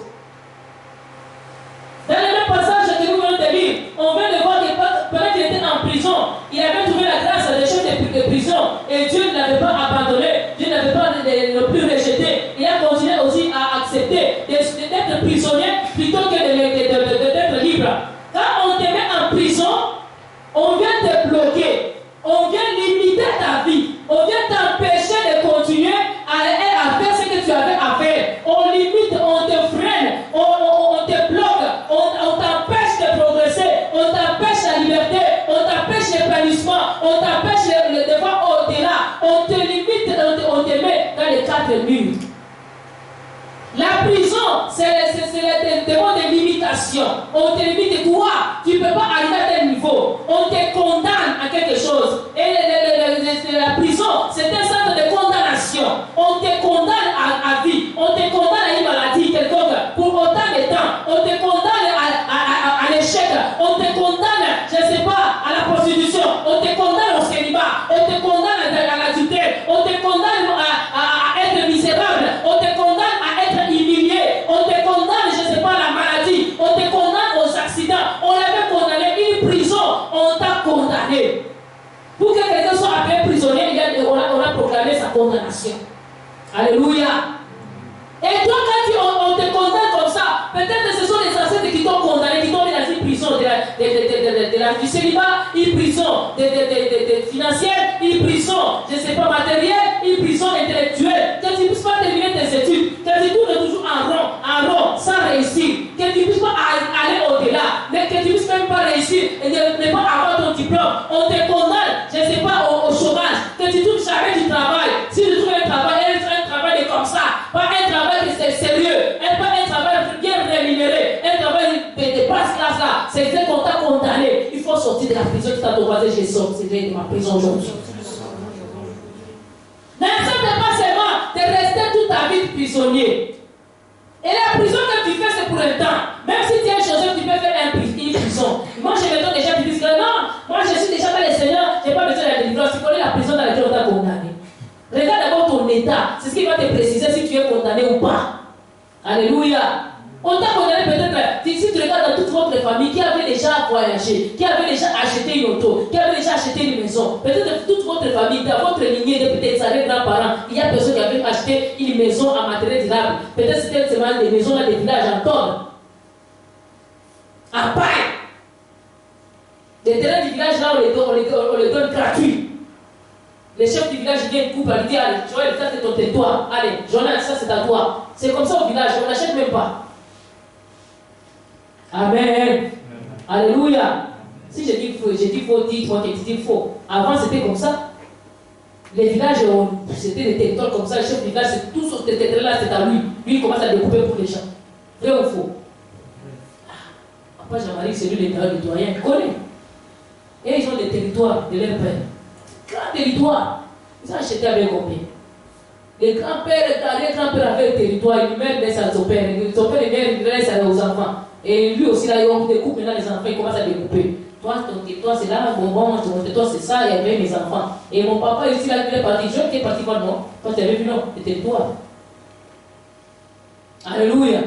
Dans le même passage que nous venons de lire, on vient de voir que pendant qu'il était en prison, il avait trouvé la grâce des chefs de prison. Et Dieu ne l'avait pas abandonné. Dieu n'avait pas le plus rejeté. Il a continué aussi à accepter d'être prisonnier plutôt que d'être libre. Quand on te met en prison, on vient te bloquer. On vient limiter ta vie. On vient t'empêcher de continuer à faire ce que tu avais à faire. On limite, on te freine, on te bloque, on t'empêche de progresser, on t'empêche la liberté, on t'empêche l'épanouissement, on t'empêche le devoir au-delà. On te limite, on te met dans les 4 murs. La prison, c'est le démon de limitation. On te limite, toi, tu ne peux pas arriver à tel niveau. On te condamne à quelque chose. Et la prison, c'est un centre de condamnation. On te condamne à vie. On te condamne à une maladie quelconque. Alléluia. Et toi, quand on te condamne comme ça, peut-être que ce sont les ancêtres qui t'ont condamné, qui t'ont mis dans une prison du célibat, une prison financière, une prison, je ne sais pas, matérielle, une prison intellectuelle. Que tu ne puisses pas terminer tes études, que tu tournes toujours en rond, sans réussir, que tu ne puisses pas aller au-delà, mais que tu ne puisses même pas réussir et ne pas avoir ton diplôme. On te condamne, je ne sais pas, au chômage, que tu trouves jamais du travail. Si tu trouves un travail comme ça, pas un travail qui est sérieux, pas un travail bien rémunéré, un travail de basse classe là, c'est vrai qu'on t'a condamné. Il faut sortir de la prison, tu t'as demandé, j'ai sorti de ma prison aujourd'hui. N'accepte pas seulement de rester toute ta vie prisonnier. Et la prison que tu fais, c'est pour un temps. Même si tu es chanceux, tu peux faire une prison. Moi, je me donne déjà, tu dis que non, moi je suis déjà dans le Seigneur, je n'ai pas besoin de la délivrance. Tu connais la prison dans laquelle on t'a condamné. Regarde d'abord ton état. C'est ce qui va te préciser si tu es condamné ou pas. Alléluia. On t'a condamné peut-être, si tu regardes dans toute votre famille, qui avait déjà voyagé, qui avait déjà acheté une auto, qui avait déjà acheté une maison. Peut-être toute votre famille, dans votre lignée de peut-être ses grands-parents, il y a personne qui avait acheté une maison en matériel durable. Peut-être c'était seulement des maisons dans des villages en tonnes. En paille. Les terrains du village là, on les donne gratuits. Les chefs du village viennent couper, ils disent allez, Joël, ça c'est ton territoire. Allez, Jonas, ça c'est à toi. C'est comme ça au village, on n'achète même pas. Amen. Alléluia. Si je dis faux, dis-toi que tu dis faux. Avant c'était comme ça. Les villages, c'était des territoires comme ça. Le chef du village, tout ce territoire-là, c'est à lui. Lui, il commence à découper pour les gens. Vrai ou faux? Papa Jean-Marie, c'est lui le doyen, il connaît. Et ils ont des territoires de leur père. Grand territoire. Ils ont acheté avec combien? Les grands-pères avaient le territoire, ils même laissent à son père. Son père, il laisse aux enfants. Et lui aussi, là, il découpe maintenant les enfants, il commence à découper. Toi, ton territoire, c'est là, bon, ton territoire, c'est ça, il y avait mes enfants. Et mon papa, ici, là, il est parti. Je suis parti voir, non? Toi, tu avais vu, non? Le territoire. Alléluia.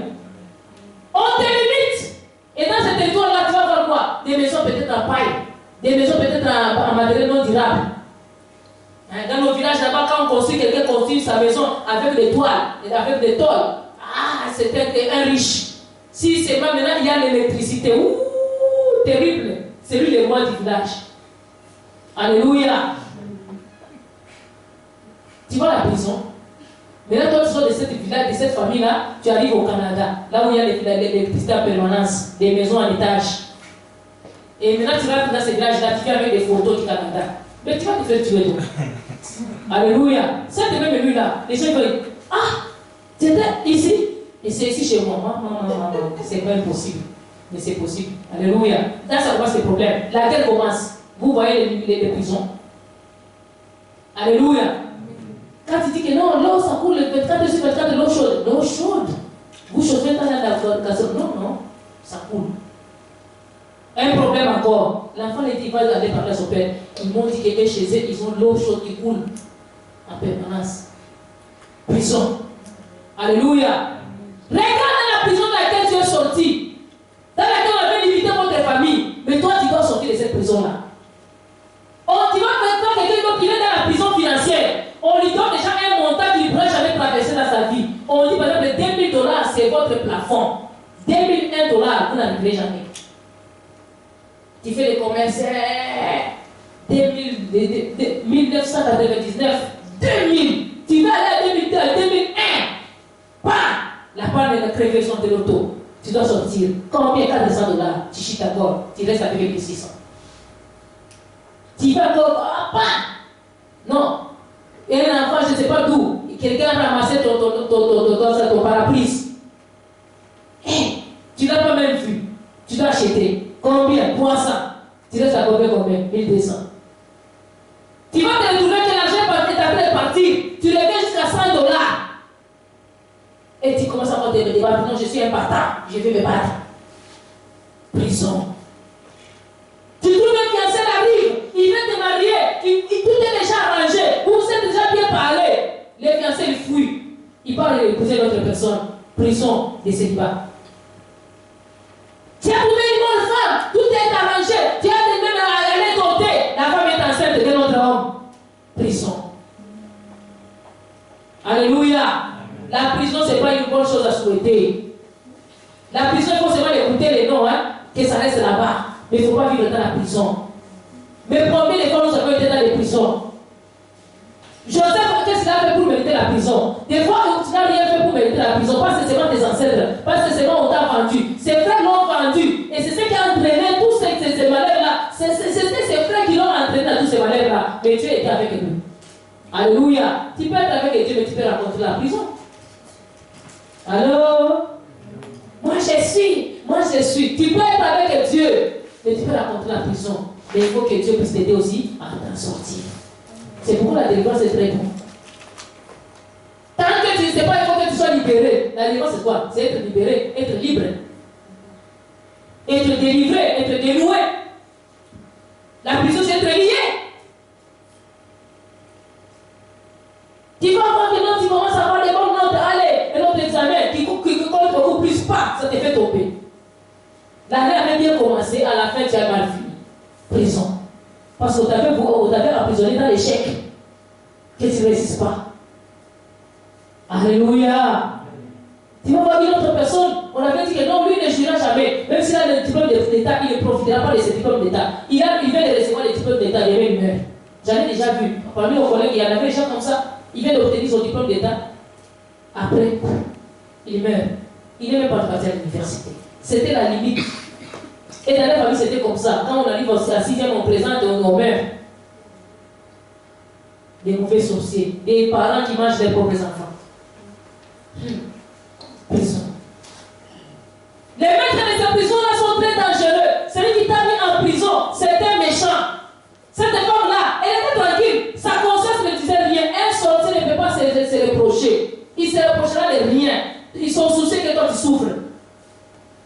On te limite. Et dans ce territoire-là, tu vas voir quoi? Des maisons peut-être en paille, des maisons peut-être en matériel non durable. Dans nos villages là-bas, quand on construit, quelqu'un construit sa maison avec des toiles, avec des tôles. Ah, c'était un riche. Si c'est pas maintenant, il y a l'électricité. Ouh, terrible. C'est lui le roi du village. Alléluia. Tu vois la prison. Maintenant, toi, tu sors de cette village, de cette famille-là, tu arrives au Canada, là où il y a l'électricité en permanence, des maisons en étage. Et maintenant, tu vas dans ces villages-là, tu viens avec des photos du Canada. Mais tu vas te faire tuer, toi. Alléluia. Cette même nuit-là, les gens vont dire, ah, c'était ici. Et c'est ici chez moi. Non, c'est pas impossible. Mais c'est possible. Alléluia. Là, ça commence les problèmes. La guerre commence. Vous voyez les prisons. Alléluia. Quand tu dis que non, l'eau, ça coule le 24 sur 24, l'eau chaude. L'eau chaude. Vous chauffez dans la gazon. Non, ça coule. Un problème encore. L'enfant il va aller parler à son père. Ils m'ont dit que chez eux, ils ont l'eau chaude qui coule en permanence. Prison. Alléluia. Regarde la prison dans laquelle tu es sorti. Dans laquelle on avait limité votre famille. Mais toi, tu dois sortir de cette prison-là. Tu vas maintenant quelqu'un qui est dans la prison financière. On lui donne déjà un montant qu'il ne pourrait jamais traverser dans sa vie. On dit par exemple $2000, c'est votre plafond. $2001, vous n'arriverez jamais. Tu fais les commerces, 1999, 2000, tu vas aller à 2002, 2001, pas la part de la création de l'auto, tu dois sortir. Combien? $400, tu chies d'accord, tu restes avec 1600. Tu vas encore, pas. Non. Et un enfant, je ne sais pas d'où, quelqu'un a ramassé ton parapluie. Tu ne l'as pas même vu, tu dois acheter. Combien? 300. Tu restes à combien? 1200. Tu vas te retrouver que l'argent est après de partir. Tu reviens jusqu'à $100. Et tu commences à monter me débattre. Non, je suis un bâtard. Je vais me battre. Prison. Tu trouves un fiancé arrive. Il veut te marier. Tout est déjà arrangé. Vous vous êtes déjà bien parlé. Les fiancés, ils fuient. Ils parlent d'épouser l'autre personne. Prison de célibat. Tu as trouvé une bonne femme, tout est arrangé, tu as même aller compter, la femme est enceinte de notre homme. Prison. Alléluia. choses à souhaiter. La prison, il faut seulement écouter les noms, hein, que ça reste là-bas. Mais il ne faut pas vivre dans la prison. Mais combien de fois nous avons été dans les prisons? Joseph, qu'est-ce qu'il a fait pour mériter la prison? Des fois, tu n'as rien fait pour mériter la prison. Parce que c'est tes ancêtres. Parce que c'est on t'a vendu. Ses frères l'ont vendu. Et c'est ce qui a entraîné tous ces malheurs-là. C'était ses frères qui l'ont entraîné dans tous ces malheurs-là. Mais Dieu était avec eux. Alléluia. Tu peux être avec Dieu, mais tu peux rencontrer la prison. Allô? Moi je suis. Tu peux être avec Dieu, mais tu peux rencontrer la prison. Mais il faut que Dieu puisse t'aider aussi à t'en sortir. C'est pourquoi la délivrance est très bonne. Tant que tu ne sais pas, il faut que tu sois libéré. La délivrance c'est quoi? C'est être libéré, être libre. Être délivré, être dénoué. La prison c'est être lié. Tu vas voir que non, tu commences à avoir des bonnes notes, allez, un autre examen qui compte beaucoup plus pas, ça te fait tomber. L'année avait bien commencé, à la fin tu as mal fini. Prison. Parce qu'on t'avait emprisonné dans l'échec. Que tu ne résistes pas. Alléluia. Tu vas voir une autre personne, on avait dit que non, lui ne jouira jamais. Même s'il a le diplôme d'État, il ne profitera pas de ses diplômes d'État. Il vient de recevoir les diplômes d'État, il meurt. J'en ai déjà vu. Parmi nos collègues, il y en avait des gens comme ça. Il vient d'obtenir son diplôme d'État. Après, il meurt. Il n'est même pas parti à l'université. C'était la limite. Et dans la famille, c'était comme ça. Quand on arrive à 6e, on présente nos mères. Des mauvais sorciers. Des parents qui mangent leurs propres enfants. Prison. Les maîtres de cette prison-là sont très dangereux. Celui qui t'a mis en prison, c'est un méchant. Cette femme-là, elle était tranquille. Sa conscience ne disait rien. Un sorcier ne peut pas se reprocher. Il se reprochera de rien. Ils sont souciés que toi tu souffres.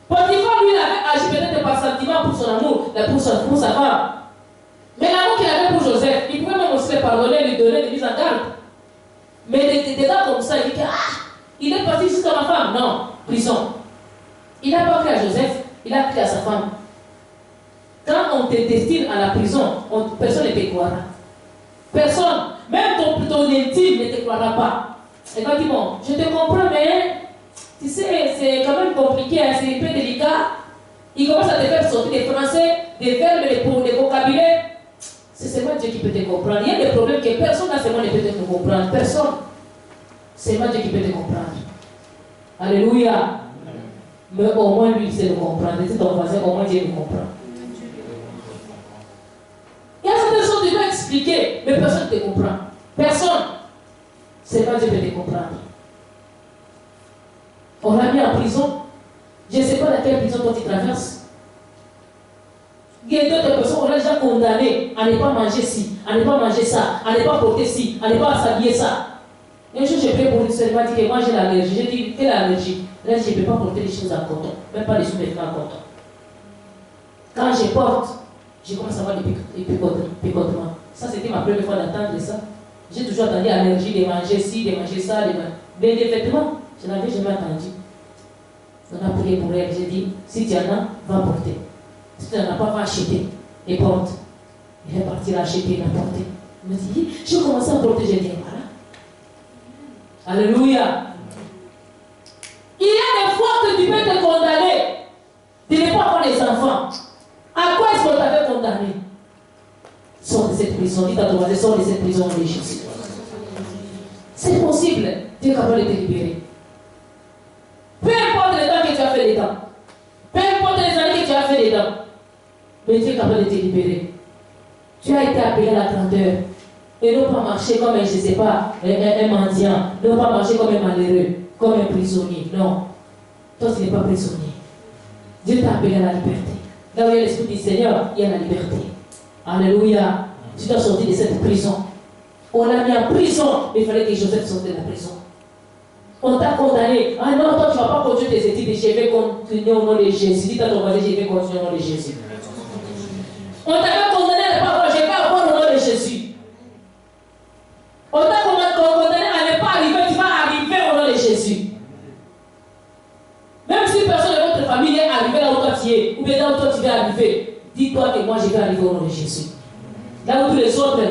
Potiphar, lui, il avait agi peut-être par sentiment pour son amour, pour sa femme. Mais l'amour qu'il avait pour Joseph, il pouvait même aussi le pardonner, lui donner des mises en garde. Mais des gars comme ça, il dit que il est parti jusqu'à ma femme. Non, prison. Il n'a pas pris à Joseph, il a pris à sa femme. Quand on te destine à la prison, personne ne te croira. Personne, même ton intime ne te croira pas. Et quand il dit, bon, je te comprends, mais tu sais, c'est quand même compliqué, hein, c'est un peu délicat. Il commence à te faire sortir des français, des verbes, des vocabulaires. C'est seulement Dieu qui peut te comprendre. Il y a des problèmes que personne n'a seulement ne peut te comprendre. Personne. C'est seulement Dieu qui peut te comprendre. Alléluia. Mais au moins lui, il sait le comprendre. Dis ton voisin, au moins Dieu le comprend. Il y a certaines choses que tu dois expliquer, mais personne ne te comprend. Personne. C'est pas Dieu qui peut te comprendre. On l'a mis en prison. Je ne sais pas dans quelle prison toi tu traverses. Il y a d'autres personnes, on a déjà condamné à ne pas manger ci, à ne pas manger ça, à ne pas porter ci, à ne pas s'habiller ça. Un jour, j'ai pris pour une seule, il m'a dit que moi j'ai l'allergie. J'ai dit, quelle allergie? Là, je ne peux pas porter des choses en coton, même pas des sous-vêtements en coton. Quand je porte, je commence à avoir des picotements. Ça, c'était ma première fois d'entendre ça. J'ai toujours entendu allergie de manger ci, de manger ça, mais des vêtements, je n'avais jamais entendu. On a prié pour elle, j'ai dit, si tu en as, va porter. Si tu n'en as pas, va acheter et porte. Il est parti l'acheter et la porter. Il me dit, je commence à porter, j'ai dit, voilà. Alléluia. Il y a des fois que tu peux te condamner de ne pas avoir des enfants. À quoi est-ce qu'on t'avait condamné? Sors de cette prison. Dis à ton voisin, sors de cette prison de Jésus. C'est possible. Dieu est capable de te libérer. Peu importe le temps que tu as fait dedans. Peu importe les années que tu as fait dedans. Mais Dieu est capable de te libérer. Tu as été appelé à la grandeur. Et non pas marcher comme un, je ne sais pas, un mendiant. Non pas marcher comme un malheureux, comme un prisonnier. Non. Toi, tu n'es pas prisonnier. Dieu t'a appelé à la liberté. Là où il y a l'Esprit du Seigneur, il y a la liberté. Alléluia. Tu dois sortir de cette prison. On l'a mis en prison, mais il fallait que Joseph sorte de la prison. On t'a condamné. Ah non, toi, tu ne vas pas continuer tes études. Je vais continuer au nom de Jésus. Dis à ton voisin, je vais continuer au nom de Jésus. On t'avait condamné à ne pas avoir, je vais avoir au nom de Jésus. On t'a condamné à ne pas arriver, tu vas arriver au nom de Jésus. Même si personne de votre famille est arrivé là où toi tu es, ou bien là où toi tu vas arriver, dis-toi que moi je vais arriver au nom de Jésus. Là où tous les autres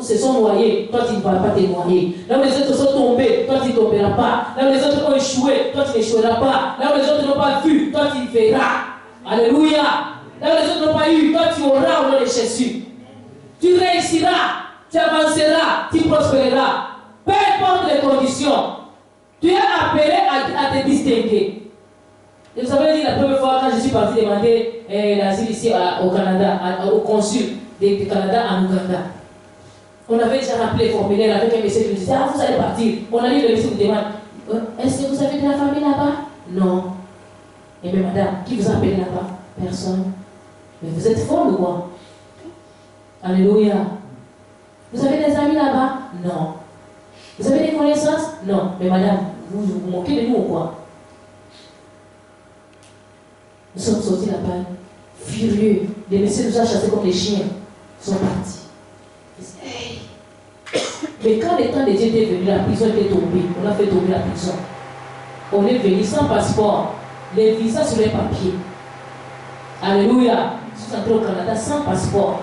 se sont noyés, toi tu ne vas pas te noyer. Là où les autres sont tombés, toi tu ne tomberas pas. Là où les autres ont échoué, toi tu n'échoueras pas. Là où les autres n'ont pas vu, toi tu verras. Alléluia. Là où les autres n'ont pas eu, toi tu auras au nom de Jésus. Tu réussiras, tu avanceras, tu prospéreras. Peu importe les conditions, tu es appelé à te distinguer. Et vous savez, la première fois quand je suis parti demander l'asile ici au Canada, au consul du Canada en Ouganda, on avait déjà rempli le formulaire avec un monsieur qui nous disait: ah, vous allez partir. On a lu le monsieur qui demande: est-ce que vous avez de la famille là-bas? Non. Et bien, madame, qui vous a appelé là-bas? Personne. Mais vous êtes folle ou quoi? Alléluia. Vous avez des amis là-bas? Non. Vous avez des connaissances? Non. Mais madame, vous vous moquez de nous ou quoi? Nous sommes sortis là-bas, furieux. Les messieurs nous ont chassés comme des chiens. Ils sont partis. Ils disent: hey! Mais quand le temps de Dieu était venu, la prison était tombée. On a fait tomber la prison. On est venu sans passeport, les visas sur les papiers. Alléluia. Nous sommes entrés au Canada sans passeport.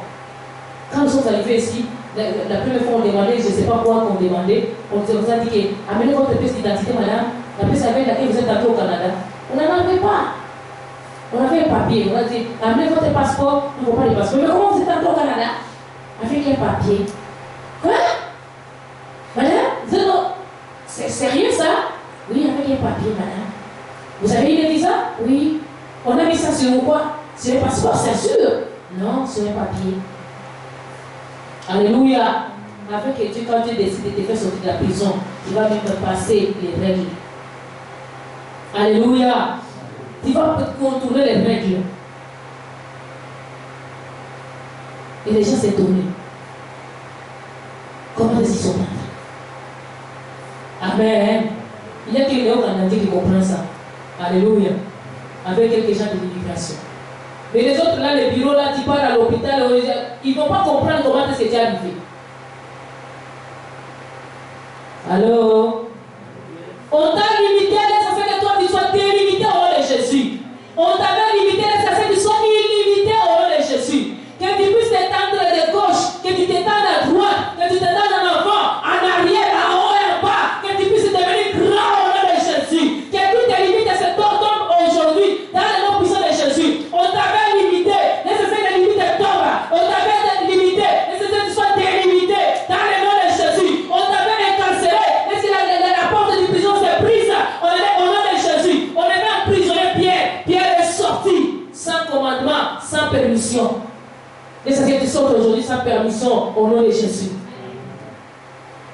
Quand nous sommes arrivés ici, la première fois on demandait, je ne sais pas quoi qu'on demandait, on nous a dit que amenez votre pièce d'identité, madame, la pièce avec laquelle vous êtes entré au Canada. On n'en avait pas. On avait un papier, on a dit: amenez votre passeport, nous n'avons pas de passeport. Mais comment vous êtes entré au Canada? Avec un papier. Quoi? Madame, c'est sérieux ça? Oui, avec un papier, madame. Vous avez eu le visa? Oui. On a mis ça sur quoi? Sur le passeport, c'est sûr. Non, sur un papier. Alléluia. Avec Dieu, quand Dieu décide de te faire sortir de la prison, tu vas même passer les règles. Alléluia. Tu vas contourner les règles. Et les gens s'étonnent. Comment est-ce qu'ils sont entrés? Amen. Il y a quelqu'un au Canada qui comprend ça. Alléluia. Avec quelques gens de l'immigration. Mais les autres là, les bureaux là, tu pars à l'hôpital, ils ne vont pas comprendre comment est-ce que tu es arrivé. Allô? On t'a limité, ça fait que toi tu sois délimité au nom de Jésus. On t'avait limité, ça fait que tu sois illimité au nom de Jésus. Que tu puisses t'étendre de gauche, que tu t'étendes à droite, que tu t'étendes en avant, en arrière, en haut et en bas, que tu puisses devenir grand au nom de Jésus. Que toutes tes limites se tombent aujourd'hui dans le nom puissant de Jésus. On t'avait limité, nécessaire que les limites tombent. On t'avait limité, nécessaire que tu sois délimité dans le nom de Jésus. On t'avait incarcéré, nécessaire que la porte de prison s'est prise. On est au nom de Jésus. On avait emprisonné Pierre. Pierre est sorti sans commandement, sans permission. Et ça fait que tu sortes aujourd'hui sans permission au nom de Jésus.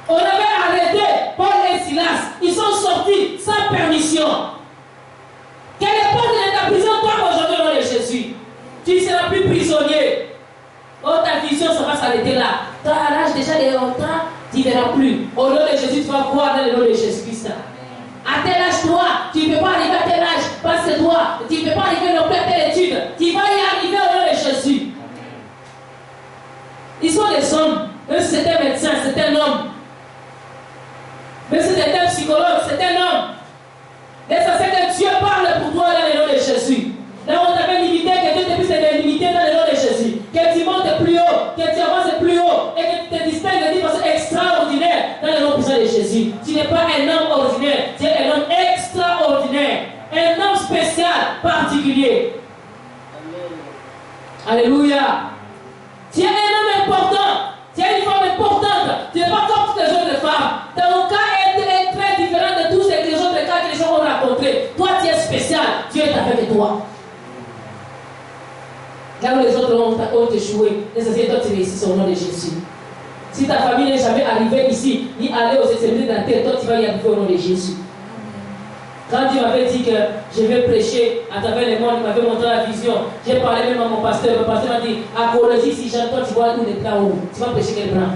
On avait arrêté Paul et Silas. Ils sont sortis sans permission. Quelle est porte de ta prison tombe aujourd'hui au nom de Jésus? Tu ne seras plus prisonnier. Oh, ta vision, ça va s'arrêter là. Toi, à l'âge déjà de longtemps, tu ne verras plus. Au nom de Jésus, tu vas voir dans le nom de Jésus-Christ. À tel âge, toi, tu ne peux pas arriver à tel âge. Parce que toi, tu ne peux pas arriver non plus à telle étude. Tu vas y arriver au nom de Jésus. Ils sont des hommes. Même si c'est un médecin, c'est un homme. Même si c'est un psychologue, c'est un homme. Et ça fait que Dieu parle pour toi dans le nom de Jésus. Là où on t'avait limité, que Dieu te puisse te limiter dans le nom de Jésus. Que tu montes plus haut, que tu avances plus haut et que tu te distingues d'une façon extraordinaire dans le nom puissant de Jésus. Tu n'es pas un homme ordinaire, tu es un homme extraordinaire. Un homme spécial, particulier. Alléluia. Tu es un homme important. Tu es une femme importante. Tu n'es pas comme toutes les autres femmes. Ton cas est très différent de tous les autres cas que les gens ont rencontrés. Toi, tu es spécial. Dieu est avec toi. Là où les autres ont échoué, c'est toi tu réussis au nom de Jésus. Si ta famille n'est jamais arrivée ici, ni allée aux extrémités de la terre, toi tu vas y arriver au nom de Jésus. Quand Dieu m'avait dit que je vais prêcher à travers le monde, il m'avait montré la vision. J'ai parlé même à mon pasteur. Le pasteur m'a dit: à Colosie, si Jean, toi tu vois où les plans où tu vas prêcher quel plan?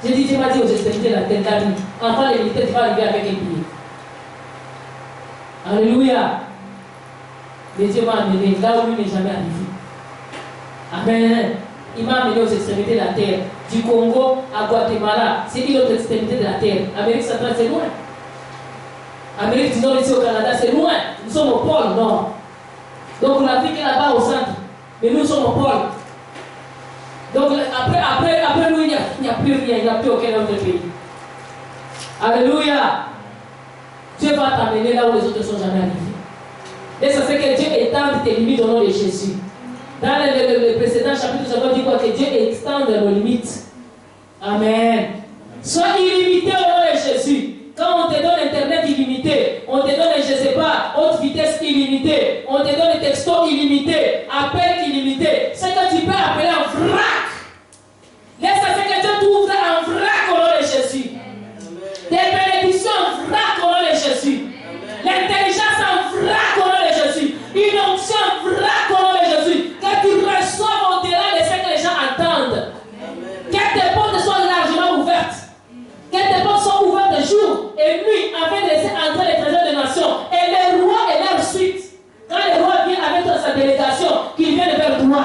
J'ai dit: Dieu m'a dit aux extrémités de la terre, enfant les militaires, tu vas arriver avec un pied. Alléluia. Mais Dieu m'a amené là où lui n'est jamais arrivé. Amen. Il m'a amené aux extrémités de la terre. Du Congo à Guatemala, c'est une autre extrémité de la terre. Amérique centrale, c'est loin. Amérique du Nord, ici au Canada, c'est loin. Nous sommes au pôle Nord. Donc l'Afrique est là-bas au centre. Mais nous sommes au pôle. Donc après nous, il n'y a plus rien, il n'y a plus aucun autre pays. Alléluia. Dieu va t'amener là où les autres ne sont jamais arrivés. Et ça fait que Dieu étende tes limites au nom de Jésus. Dans le précédent chapitre, nous avons dit quoi? Que Dieu étende nos limites. Amen. Sois illimité au nom de Jésus. Quand on te donne Internet illimité, on te donne, je ne sais pas, haute vitesse illimitée, on te donne texto illimité, appel illimité, c'est que tu peux appeler en vrac. Laisse ça, c'est que Dieu t'ouvre en vrac au nom de Jésus. Des bénédictions en vrac au nom de Jésus. L'intelligence en vrac au nom de Jésus. Une onction en vrac au nom de Jésus. Que tu reçoives au-delà de ce que les gens attendent. Que tes portes soient largement ouvertes. Que tes portes soient ouvertes de jour et nuit afin de laisser entrer les trésors des nations. Et les rois et leur suite. Quand les rois viennent avec toute sa délégation, qu'ils viennent vers toi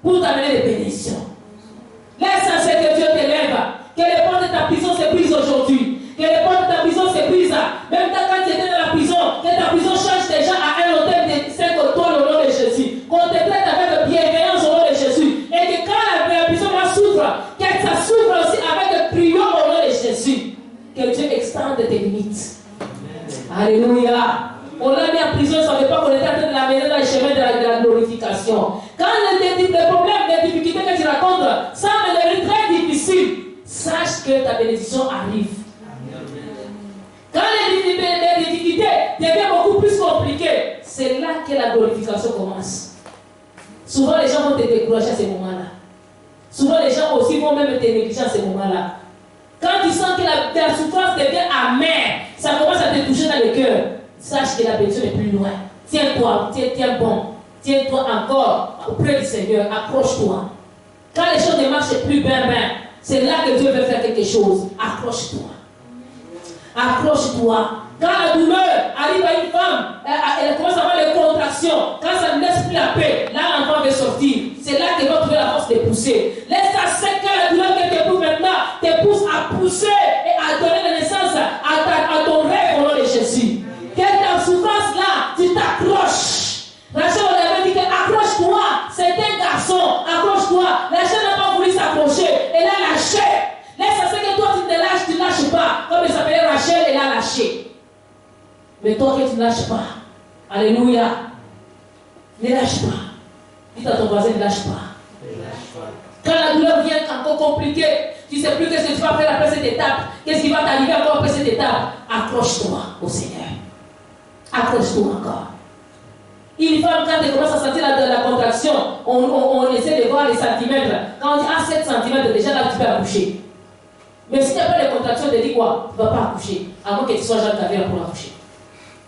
pour t'amener des bénédictions. L'essentiel que Dieu t'élève. Que les portes de ta prison se brisent aujourd'hui. Que les portes de ta prison se brisent. Même quand tu étais dans la prison, que ta prison change déjà à un hôtel de 5 étoiles au nom de Jésus. Qu'on te traite avec bienveillance au nom de Jésus. Et que quand la prison souffre, que ça souffre aussi avec prière au nom de Jésus. Que Dieu extende tes limites. Alléluia. On l'a mis en prison, ça ne veut pas qu'on est en train de l'amener dans le chemin de la glorification. Quand les problèmes, les difficultés que tu racontes semblent devenir très difficiles, sache que ta bénédiction arrive. Quand les difficultés deviennent beaucoup plus compliquées, c'est là que la glorification commence. Souvent, les gens vont te décourager à ces moments-là. Souvent, les gens aussi vont même te négliger à ces moments-là. Quand tu sens que la souffrance devient amère, ça commence à te toucher dans le cœur, sache que la bénédiction est plus loin. Tiens-toi, tiens bon. Tiens-toi encore auprès du Seigneur. Accroche-toi. Quand les choses ne marchent plus bien, c'est là que Dieu veut faire quelque chose. Accroche-toi. Accroche-toi. Quand la douleur arrive à une femme, elle commence à avoir les contractions. Quand ça ne laisse plus la paix, là l'enfant veut sortir. C'est là qu'elle va trouver la force de pousser. Laisse ça, c'est que la douleur que tu éprouves maintenant te pousse à pousser et à donner la naissance à ton rêve au nom de Jésus. Que ta souffrance là, tu t'accroches. Rachel avait dit que accroche-toi. C'est un garçon, accroche-toi. Rachel n'a pas voulu s'accrocher. Elle a lâché. Laisse ça, c'est que toi tu te lâches, tu ne lâches pas. Comme il s'appelait Rachel, elle a lâché. Mais toi que tu ne lâches pas. Alléluia. Ne lâche pas. Dis à ton voisin, ne lâche pas. Quand la douleur vient encore compliquée, tu ne sais plus qu'est-ce que tu vas faire après cette étape. Qu'est-ce qui va t'arriver encore après cette étape? Accroche-toi au Seigneur. Accroche-toi encore. Une femme, quand elle commence à sentir la contraction, on essaie de voir les centimètres. Quand on dit 7 cm, déjà là tu peux accoucher. Mais si tu n'as pas les contractions, tu te dis quoi? Tu ne vas pas accoucher. À moins que tu sois Jean Caverne pour accoucher.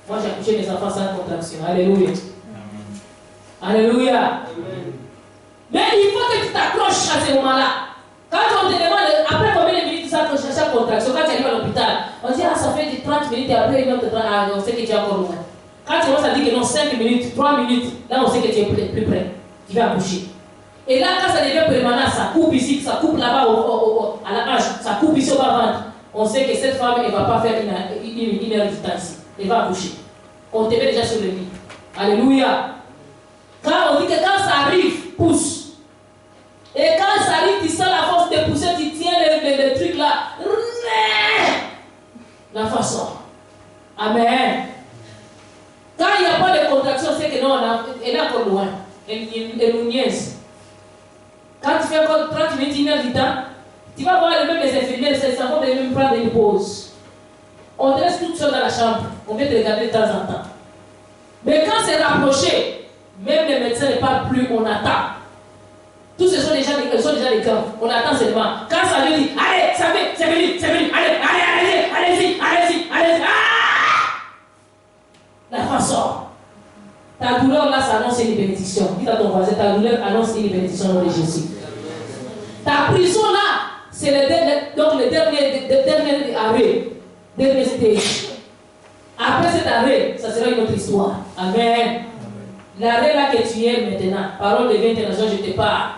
Moi j'ai accouché mes enfants sans contraction. Alléluia. Alléluia. Amen. Mais il faut que tu t'accroches à ce moment-là. Quand on te demande après combien de minutes tu s'accroches à chaque contraction, quand tu arrives à l'hôpital, on dit ça fait 30 minutes et après une autre 30, on sait que tu es encore loin. Quand tu commences à dire que non, 5 minutes, 3 minutes, là on sait que tu es plus près. Tu vas accoucher. Et là quand ça devient permanent, ça coupe ici, ça coupe là-bas à la hanche, ça coupe ici au bas-ventre. On sait que cette femme, elle ne va pas faire une heure de temps ici. Elle va accoucher. On te met déjà sur le lit. Alléluia. Quand on dit que quand ça arrive, pousse. Et quand ça arrive, tu sens la force de pousser, tu tiens le truc là. La façon. Amen. Quand il n'y a pas de contraction, c'est que non, elle est encore loin. Elle nous niaise. Quand tu fais encore 30 minutes, une heure du temps, tu vas voir même les infirmières, les enfants de même prendre une pause. On te laisse toute seule dans la chambre. On vient te regarder de temps en temps. Mais quand c'est rapproché, même les médecins ne parlent plus, on attend. Tous ce sont déjà les camps. On attend seulement. Quand ça lui dit, allez, ça fait, c'est venu, allez-y. La façon. Ta douleur là, ça annonce une bénédiction. Dis à ton voisin, ta douleur annonce une bénédiction au nom de Jésus. Ta prison là, c'est le dernier arrêt, dernier stage. Après cet arrêt, ça sera une autre histoire. Amen. L'arrêt là que tu es maintenant, parole de vie internationale, je te parle.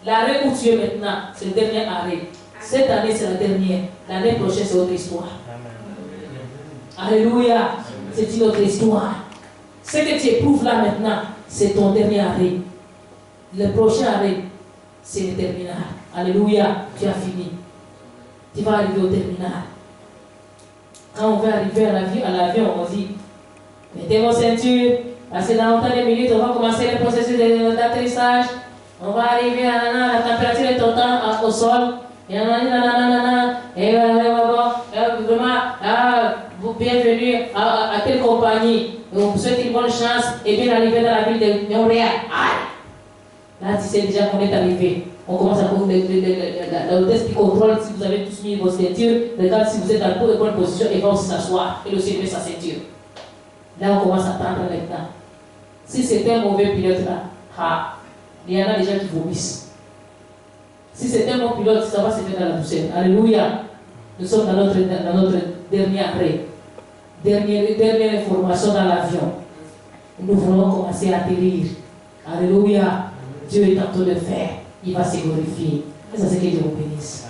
L'arrêt où tu es maintenant, c'est le dernier arrêt. Cette année, c'est la dernière. L'année prochaine, c'est autre histoire. Alléluia. C'est une autre histoire. Ce que tu éprouves là maintenant, c'est ton dernier arrêt. Le prochain arrêt, c'est le terminal. Alléluia, tu as fini. Tu vas arriver au terminal. Quand on va arriver à l'avion, on dit, mettez vos ceintures, parce que dans autant de minutes, on va commencer le processus d'atterrissage. On va arriver à la température est autant au sol. Et vraiment, bienvenue à telle compagnie. On vous souhaite une bonne chance et bien arrivé dans la ville de Montréal. Là, tu sais déjà qu'on est arrivé. On commence à prendre le test qui contrôle si vous avez tous mis vos ceintures. Regarde si vous êtes dans la bonne position et va aussi s'asseoir et aussi mettre sa ceinture. Là, on commence à prendre le temps. Si c'est un mauvais pilote là, il y en a déjà qui vomissent. Si c'est un bon pilote, ça va se faire dans la douceur. Alléluia. Nous sommes dans notre dernier arrêt. Dernière information dans l'avion. Nous voulons commencer à atterrir. Alléluia. Dieu est en train de faire. Il va se glorifier. Et ça, c'est que Dieu vous bénisse.